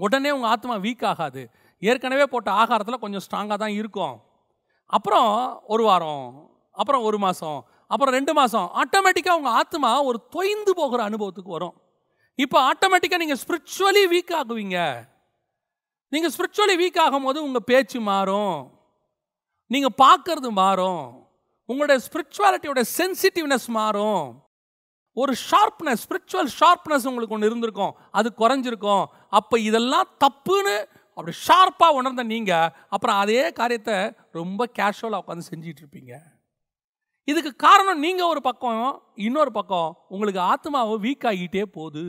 உடனே உங்கள் ஆத்மா வீக் ஆகாது. ஏற்கனவே போட்ட ஆகாரத்தில் கொஞ்சம் ஸ்ட்ராங்காக தான் இருக்கும். அப்புறம் 1 வாரம், அப்புறம் 1 மாதம், அப்புறம் 2 மாதம், ஆட்டோமேட்டிக்காக உங்கள் ஆத்மா ஒரு தொய்ந்து போகிற அனுபவத்துக்கு வரும். இப்போ ஆட்டோமேட்டிக்காக நீங்கள் ஸ்பிரிச்சுவலி வீக் ஆகுவீங்க. நீங்கள் ஸ்பிரிச்சுவலி வீக் ஆகும்போது உங்கள் பேச்சு மாறும், நீங்கள் பார்க்கறது மாறும், உங்களுடைய ஸ்பிரிச்சுவாலிட்டியோட சென்சிட்டிவ்னஸ் மாறும். ஒரு ஷார்ப்னஸ், ஸ்பிரிச்சுவல் ஷார்ப்னஸ் உங்களுக்கு ஒன்று இருந்திருக்கும், அது குறைஞ்சிருக்கும். அப்போ இதெல்லாம் தப்புன்னு அப்படி ஷார்ப்பாக உணர்ந்த நீங்கள் அப்புறம் அதே காரியத்தை ரொம்ப கேஷுவலாக உட்காந்து செஞ்சிட்டு இருப்பீங்க. இதுக்கு காரணம் நீங்கள் ஒரு பக்கம், இன்னொரு பக்கம் உங்களுக்கு ஆத்மாவை வீக் ஆகிட்டே போகுது.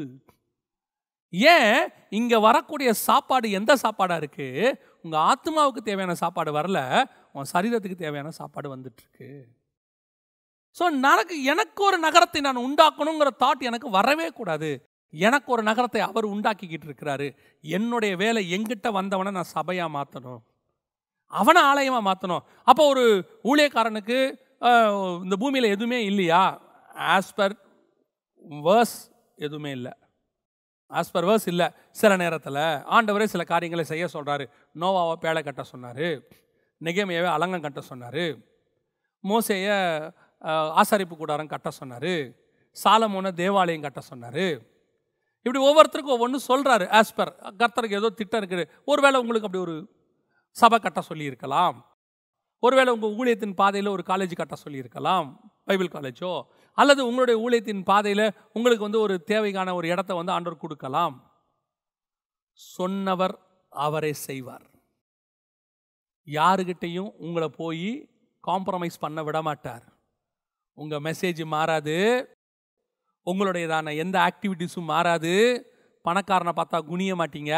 ஏன் இங்கே வரக்கூடிய சாப்பாடு எந்த சாப்பாடாக இருக்குது? உங்கள் ஆத்மாவுக்கு தேவையான சாப்பாடு வரல, உன் சரீரத்துக்கு தேவையான சாப்பாடு வந்துட்டுருக்கு. ஸோ எனக்கு ஒரு நகரத்தை நான் உண்டாக்கணுங்கிற தாட் எனக்கு வரவே கூடாது. எனக்கு ஒரு நகரத்தை அவர் உண்டாக்கிக்கிட்டு இருக்கிறாரு. என்னுடைய வேலை எங்கிட்ட வந்தவனை நான் சபையாக மாற்றணும், அவனை ஆலயமாக மாற்றணும். அப்போ ஒரு ஊழியக்காரனுக்கு இந்த பூமியில் எதுவுமே இல்லையா? ஆஸ் பர் வேர்ஸ் எதுவுமே இல்லை, ஆஸ் பர் வேர்ஸ் இல்லை. சில நேரத்தில் ஆண்டவரே சில காரியங்களை செய்ய சொல்கிறாரு. நோவாவை பேழை கட்ட சொன்னார், நெகேமியாவை அலங்கம் கட்ட சொன்னார், மோசேயை ஆசாரிப்பு கூடாரம் கட்ட சொன்னார், சாலமோனை தேவாலயம் கட்ட சொன்னார். இப்படி ஒவ்வொருத்தருக்கும் ஒவ்வொன்று சொல்கிறாரு. ஆஸ் பர் கர்த்தருக்கு ஏதோ திட்டம் இருக்குது. ஒருவேளை உங்களுக்கு அப்படி ஒரு சபை கட்ட சொல்லியிருக்கலாம், ஒருவேளை உங்கள் ஊழியத்தின் பாதையில் ஒரு காலேஜ் கட்ட சொல்லியிருக்கலாம், பைபிள் காலேஜோ, அல்லது உங்களுடைய ஊழியத்தின் பாதையில் உங்களுக்கு ஒரு தேவைக்கான ஒரு இடத்த ஆண்டவர் கொடுக்கலாம். சொன்னவர் அவரே செய்வார். யாருக்கிட்டையும் உங்களை போய் காம்ப்ரமைஸ் பண்ண விட மாட்டார். உங்கள் மெசேஜ் மாறாது, உங்களுடையதான எந்த ஆக்டிவிட்டீஸும் மாறாது. பணக்காரனை பார்த்தா குனிய மாட்டீங்க,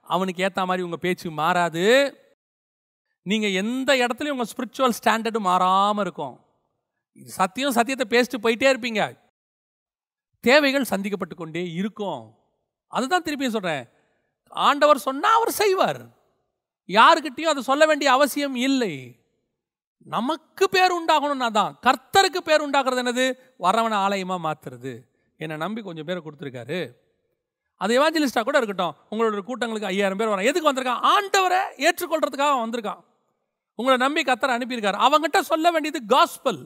அவனுக்கு ஏற்ற மாதிரி உங்கள் பேச்சு மாறாது. நீங்கள் எந்த இடத்துலையும் உங்கள் ஸ்பிரிச்சுவல் ஸ்டாண்டர்டு மாறாமல் இருக்கும். இது சத்தியத்தை பேசிட்டு போயிட்டே இருப்பீங்க. தேவைகள் சந்திக்கப்பட்டு கொண்டே இருக்கும். அதுதான் திருப்பியும் சொல்கிறேன், ஆண்டவர் சொன்னால் அவர் செய்வார். யாருக்கிட்டையும் அதை சொல்ல வேண்டிய அவசியம் இல்லை. நமக்கு பேர் உண்டாகணும்னா தான். கர்த்தருக்கு பேர் உண்டாக்குறது என்னது? வரவனை ஆலயமாக மாற்றுறது. என்னை நம்பி கொஞ்சம் பேரை கொடுத்துருக்காரு. அது எவாஞ்சலிஸ்டாக கூட இருக்கட்டும். உங்களோட கூட்டங்களுக்கு 5000 பேர் வரான். எதுக்கு வந்திருக்கான்? ஆண்டவரை ஏற்றுக்கொள்றதுக்காக வந்திருக்கான். உங்களை நம்பி கர்த்தர் அனுப்பியிருக்காரு. அவங்ககிட்ட சொல்ல வேண்டியது காஸ்பல்,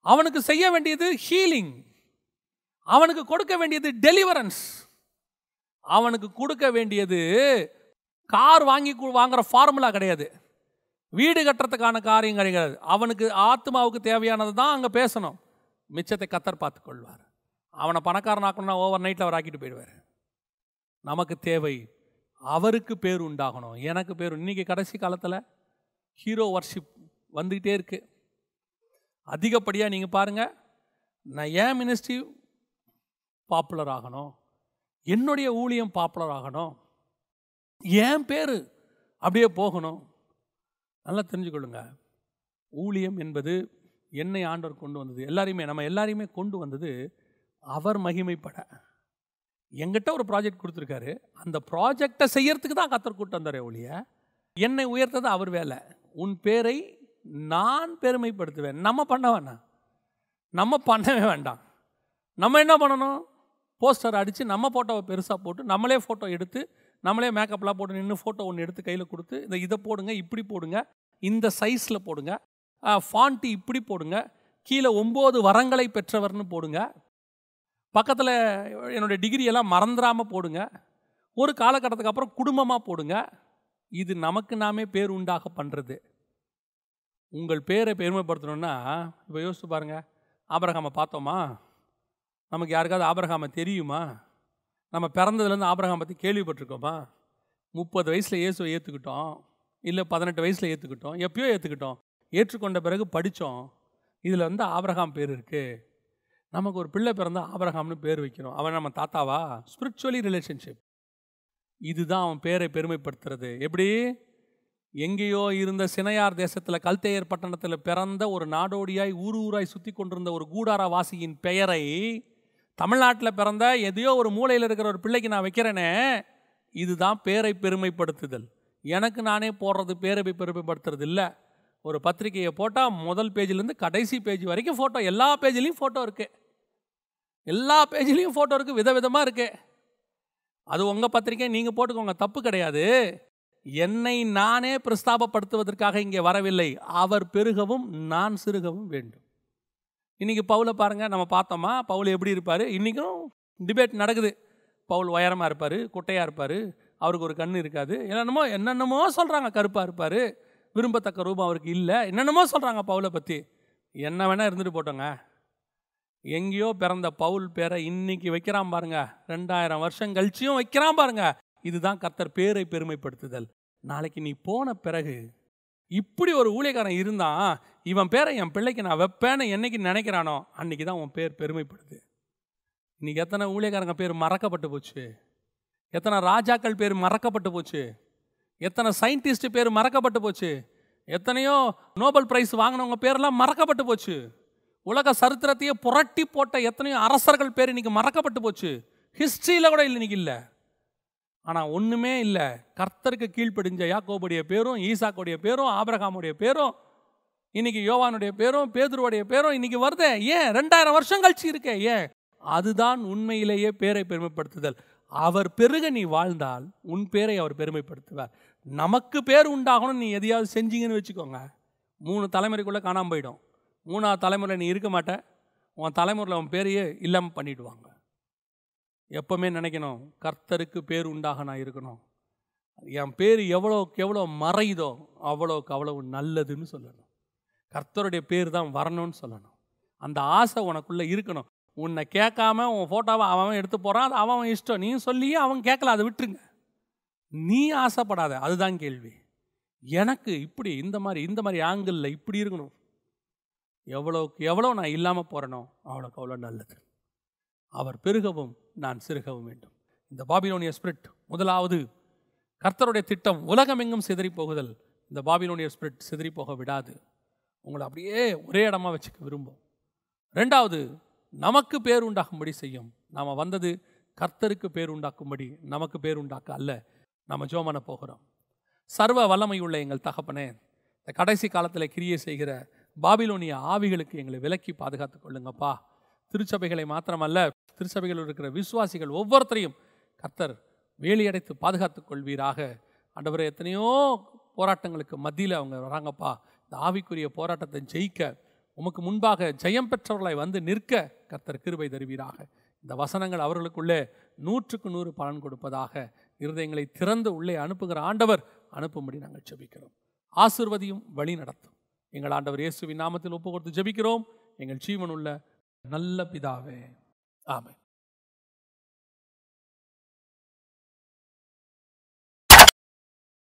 அவனுக்கு செய்ய வேண்டியது ஹீலிங், அவனுக்கு கொடுக்க வேண்டியது டெலிவரன்ஸ், அவனுக்கு கொடுக்க வேண்டியது கார் வாங்குற ஃபார்முலா கிடையாது, வீடு கட்டுறதுக்கான காரியம் கிடையாது. அவனுக்கு ஆத்மாவுக்கு தேவையானது தான் அங்கே பேசணும். மிச்சத்தை கர்த்தர் பார்த்துக்கொள்வார். அவனை பணக்காரன் ஆக்கணும்னா ஓவர் நைட்டில் அவர் ஆக்கிட்டு போயிடுவார். நமக்கு தேவை அவருக்கு பேர் உண்டாகணும். எனக்கு பேர். இன்றைக்கி கடைசி காலத்தில் ஹீரோ வர்ஷிப் வந்துக்கிட்டே இருக்கு. அதிகப்படியாக நீங்கள் பாருங்கள், நான் ஏன் மினிஸ்ட்ரி பாப்புலர் ஆகணும், என்னுடைய ஊழியம் பாப்புலர் ஆகணும், ஏன் பேர் அப்படியே போகணும். நல்லா தெரிஞ்சுக்கொள்ளுங்க, ஊழியம் என்பது என்னை ஆண்டவர் கொண்டு வந்தது, நம்ம எல்லாரையுமே கொண்டு வந்தது அவர் மகிமைப்பட. என்கிட்ட ஒரு ப்ராஜெக்ட் கொடுத்துருக்காரு, அந்த ப்ராஜெக்டை செய்யறதுக்கு தான் கர்த்தர் கூட்டு வந்தாரே ஒழிய என்னை உயர்த்தது அவர் வேலை. உன் பேரை நான் பெருமைப்படுத்துவேன். நம்ம பண்ண வேண்டாம், நம்ம பண்ணவே வேண்டாம். நம்ம என்ன பண்ணணும்? போஸ்டர் அடித்து நம்ம ஃபோட்டோவை பெருசாக போட்டு நம்மளே ஃபோட்டோ எடுத்து நம்மளே மேக்கப்லாம் போட்டு நின்று ஃபோட்டோ ஒன்று எடுத்து கையில் கொடுத்து இதை போடுங்க, இப்படி போடுங்க, இந்த சைஸில் போடுங்க, ஃபாண்ட்டு இப்படி போடுங்க, கீழே 9 வரங்களை பெற்றவர்னு போடுங்க, பக்கத்தில் என்னுடைய டிகிரியெல்லாம் மறந்துடாமல் போடுங்க, ஒரு காலகட்டத்துக்கு அப்புறம் குடும்பமாக போடுங்க. இது நமக்கு நாமே பேர் உண்டாக பண்ணுறது. உங்கள் பேரை பெருமைப்படுத்தணுன்னா இப்போ யோசிச்சு பாருங்கள். ஆபிரகாமை பார்த்தோமா? நமக்கு யாருக்காவது ஆபிரகாமை தெரியுமா? நம்ம பிறந்ததுலேருந்து ஆபிரகாம் பற்றி கேள்விப்பட்டிருக்கோமா? 30 வயசில் இயேசுவை ஏற்றுக்கிட்டோம், இல்லை 18 வயசில் ஏற்றுக்கிட்டோம், எப்பயோ ஏற்றுக்கிட்டோம். ஏற்றுக்கொண்ட பிறகு படித்தோம், இதில் ஆபிரகாம் பேர் இருக்குது. நமக்கு ஒரு பிள்ளை பிறந்தால் ஆபிரகாம்னு பேர் வைக்கிறோம். அவன் நம்ம தாத்தாவா? Spiritually relationship. இதுதான் அவன் பேரை பெருமைப்படுத்துறது. எப்படி? எங்கேயோ இருந்த சினையார் தேசத்தில் கல்தேயர் பட்டணத்தில் பிறந்த ஒரு நாடோடியாய் ஊராய் சுற்றி கொண்டிருந்த ஒரு கூடாரவாசியின் பெயரை தமிழ்நாட்டில் பிறந்த எதையோ ஒரு மூலையில் இருக்கிற ஒரு பிள்ளைக்கு நான் வைக்கிறேனே, இதுதான் பேரை பெருமைப்படுத்துதல். எனக்கு நானே போடுறது பேரை பெருமைப்படுத்துறது இல்லை. ஒரு பத்திரிகையை போட்டால் முதல் பேஜிலேருந்து கடைசி பேஜ் வரைக்கும் ஃபோட்டோ, எல்லா பேஜ்லேயும் ஃபோட்டோ இருக்குது, எல்லா பேஜ்லேயும் ஃபோட்டோ இருக்குது, விதவிதமாக இருக்குது. அது உங்கள் பத்திரிக்கை, நீங்கள் போட்டுக்கோங்க, தப்பு கிடையாது. என்னை நானே பிரஸ்தாபப்படுத்துவதற்காக இங்கே வரவில்லை. அவர் பெருகவும் நான் சிறுகவும் வேண்டும். இன்றைக்கி பவுலை பாருங்கள், நம்ம பார்த்தோமா பவுல் எப்படி இருப்பார்? இன்றைக்கும் டிபேட் நடக்குது. பவுல் உயரமாக இருப்பார், குட்டையாக இருப்பார், அவருக்கு ஒரு கண் இருக்காது, என்னென்னமோ சொல்கிறாங்க, கருப்பாக இருப்பார், விரும்பத்தக்க ரூபம் அவருக்கு இல்லை, என்னென்னமோ சொல்கிறாங்க பவுலை பற்றி. என்ன வேணால் இருந்துட்டு போட்டோங்க. எங்கேயோ பிறந்த பவுல் பேரை இன்னைக்கு வைக்கிறான் பாருங்க, 2000 வருஷம் கழிச்சியும் வைக்கிறான் பாருங்க. இதுதான் கர்த்தர் பேரை பெருமைப்படுத்துதல். நாளைக்கு நீ போன பிறகு இப்படி ஒரு ஊழியக்காரன் இருந்தான், இவன் பேரை என் பிள்ளைக்கு நான் வைப்பேன்னு என்னைக்கு நினைக்கிறானோ அன்னைக்கு தான் உன் பேர் பெருமைப்படுது. இன்னைக்கு எத்தனை ஊழியக்காரங்க பேர் மறக்கப்பட்டு போச்சு, எத்தனை ராஜாக்கள் பேர் மறக்கப்பட்டு போச்சு, எத்தனை சயின்டிஸ்ட் பேர் மறக்கப்பட்டு போச்சு, எத்தனையோ நோபல் பிரைஸ் வாங்கினவங்க பேரெல்லாம் மறக்கப்பட்டு போச்சு. உலக சரித்திரத்தையே புரட்டி போட்ட எத்தனையோ அரசர்கள் பேர் இன்னைக்கு மறக்கப்பட்டு போச்சு. ஹிஸ்ட்ரியில் கூட இல்லை, இன்னைக்கு இல்லை. ஆனால் ஒன்றுமே இல்லை, கர்த்தருக்கு கீழ்ப்படிஞ்ச யாக்கோபுடைய பேரும், ஈசாக்குடைய பேரும், ஆபிரகாமுடைய பேரும், இன்னைக்கு யோவானுடைய பேரும், பேதுருவுடைய பேரும் இன்னைக்கு வருதே. ஏன்? 2000 வருஷம் கழிச்சு இருக்கே. ஏன்? அதுதான் உண்மையிலேயே பேரை பெருமைப்படுத்துதல். அவர் பெருக நீ வாழ்ந்தால் உன் பேரை அவர் பெருமைப்படுத்துவார். நமக்கு பேர் உண்டாகணும் நீ எதையாவது செஞ்சீங்கன்னு வச்சுக்கோங்க, 3 தலைமுறைக்குள்ளே காணாமல் போயிடும். 3ஆவது தலைமுறை நீ இருக்க மாட்ட, உன் தலைமுறையில் உன் பேரையே இல்லாமல் பண்ணிவிடுவாங்க. எப்பவுமே நினைக்கணும், கர்த்தருக்கு பேர் உண்டாக நான் இருக்கணும். என் பேர் எவ்வளோக்கு எவ்வளோ மறையுதோ அவ்வளோக்கு அவ்வளவு நல்லதுன்னு சொல்லணும். கர்த்தருடைய பேர் தான் வரணும்னு சொல்லணும். அந்த ஆசை உனக்குள்ளே இருக்கணும். உன்னை கேட்காம உன் ஃபோட்டோவை அவன் எடுத்து போகிறான், அது அவன் இஷ்டம். நீ சொல்லியே அவன் கேட்கல, அதை விட்டுருங்க. நீ ஆசைப்படாத, அதுதான் கேள்வி. எனக்கு இப்படி இந்த மாதிரி ஆங்கிளில் இப்படி இருக்கணும், எவ்வளோக்கு எவ்வளோ நான் இல்லாமல் போகிறேனோ அவ்வளோக்கு அவ்வளோ நல்லது. அவர் பெருகவும் நான் சிறுகவும் வேண்டும். இந்த பாபிலோனிய ஸ்பிரிட், முதலாவது கர்த்தருடைய திட்டம் உலகமெங்கும் சிதறி போகுதல். இந்த பாபிலோனிய ஸ்பிரிட் சிதறி போக விடாது, உங்களை அப்படியே ஒரே இடமா வச்சுக்க விரும்பும். 2வது, நமக்கு பேர் உண்டாகும்படி செய்யும். நாம் வந்தது கர்த்தருக்கு பேர் உண்டாக்கும்படி, நமக்கு பேர் உண்டாக்க அல்ல. நம்ம ஜெபம் பண்ண போகிறோம். சர்வ வல்லமையுள்ள எங்கள் தகப்பனே, இந்த கடைசி காலத்தில் கிரியை செய்கிற பாபிலோனிய ஆவிகளுக்கு எங்களை விலக்கி பாதுகாத்து கொள்ளுங்கப்பா. திருச்சபைகளை மாத்திரமல்ல, திருச்சபைகளில் இருக்கிற விசுவாசிகள் ஒவ்வொருத்தரையும் கர்த்தர் வேலியடைத்து பாதுகாத்துக் கொள்வீராக. ஆண்டவரே, எத்தனையோ போராட்டங்களுக்கு மத்தியில் அவங்க வராங்கப்பா. இந்த ஆவிக்குரிய போராட்டத்தை ஜெயிக்க, உமக்கு முன்பாக ஜெயம் பெற்றவர்களாய் வந்து நிற்க கர்த்தர் கிருபை தருவீராக. இந்த வசனங்கள் அவர்களுக்குள்ளே 100க்கு 100 பலன் கொடுப்பதாக. இருதயங்களை திறந்து உள்ளே அனுப்புகிற ஆண்டவர் அனுப்பும்படி நாங்கள் ஜெபிக்கிறோம். ஆசீர்வதியும் வழி நடத்தும். எங்கள் ஆண்டவர் இயேசுவின் நாமத்தில் ஒப்பு கொடுத்து ஜெபிக்கிறோம் எங்கள் ஜீவனுள்ள நல்ல பிதாவே, ஆமென்.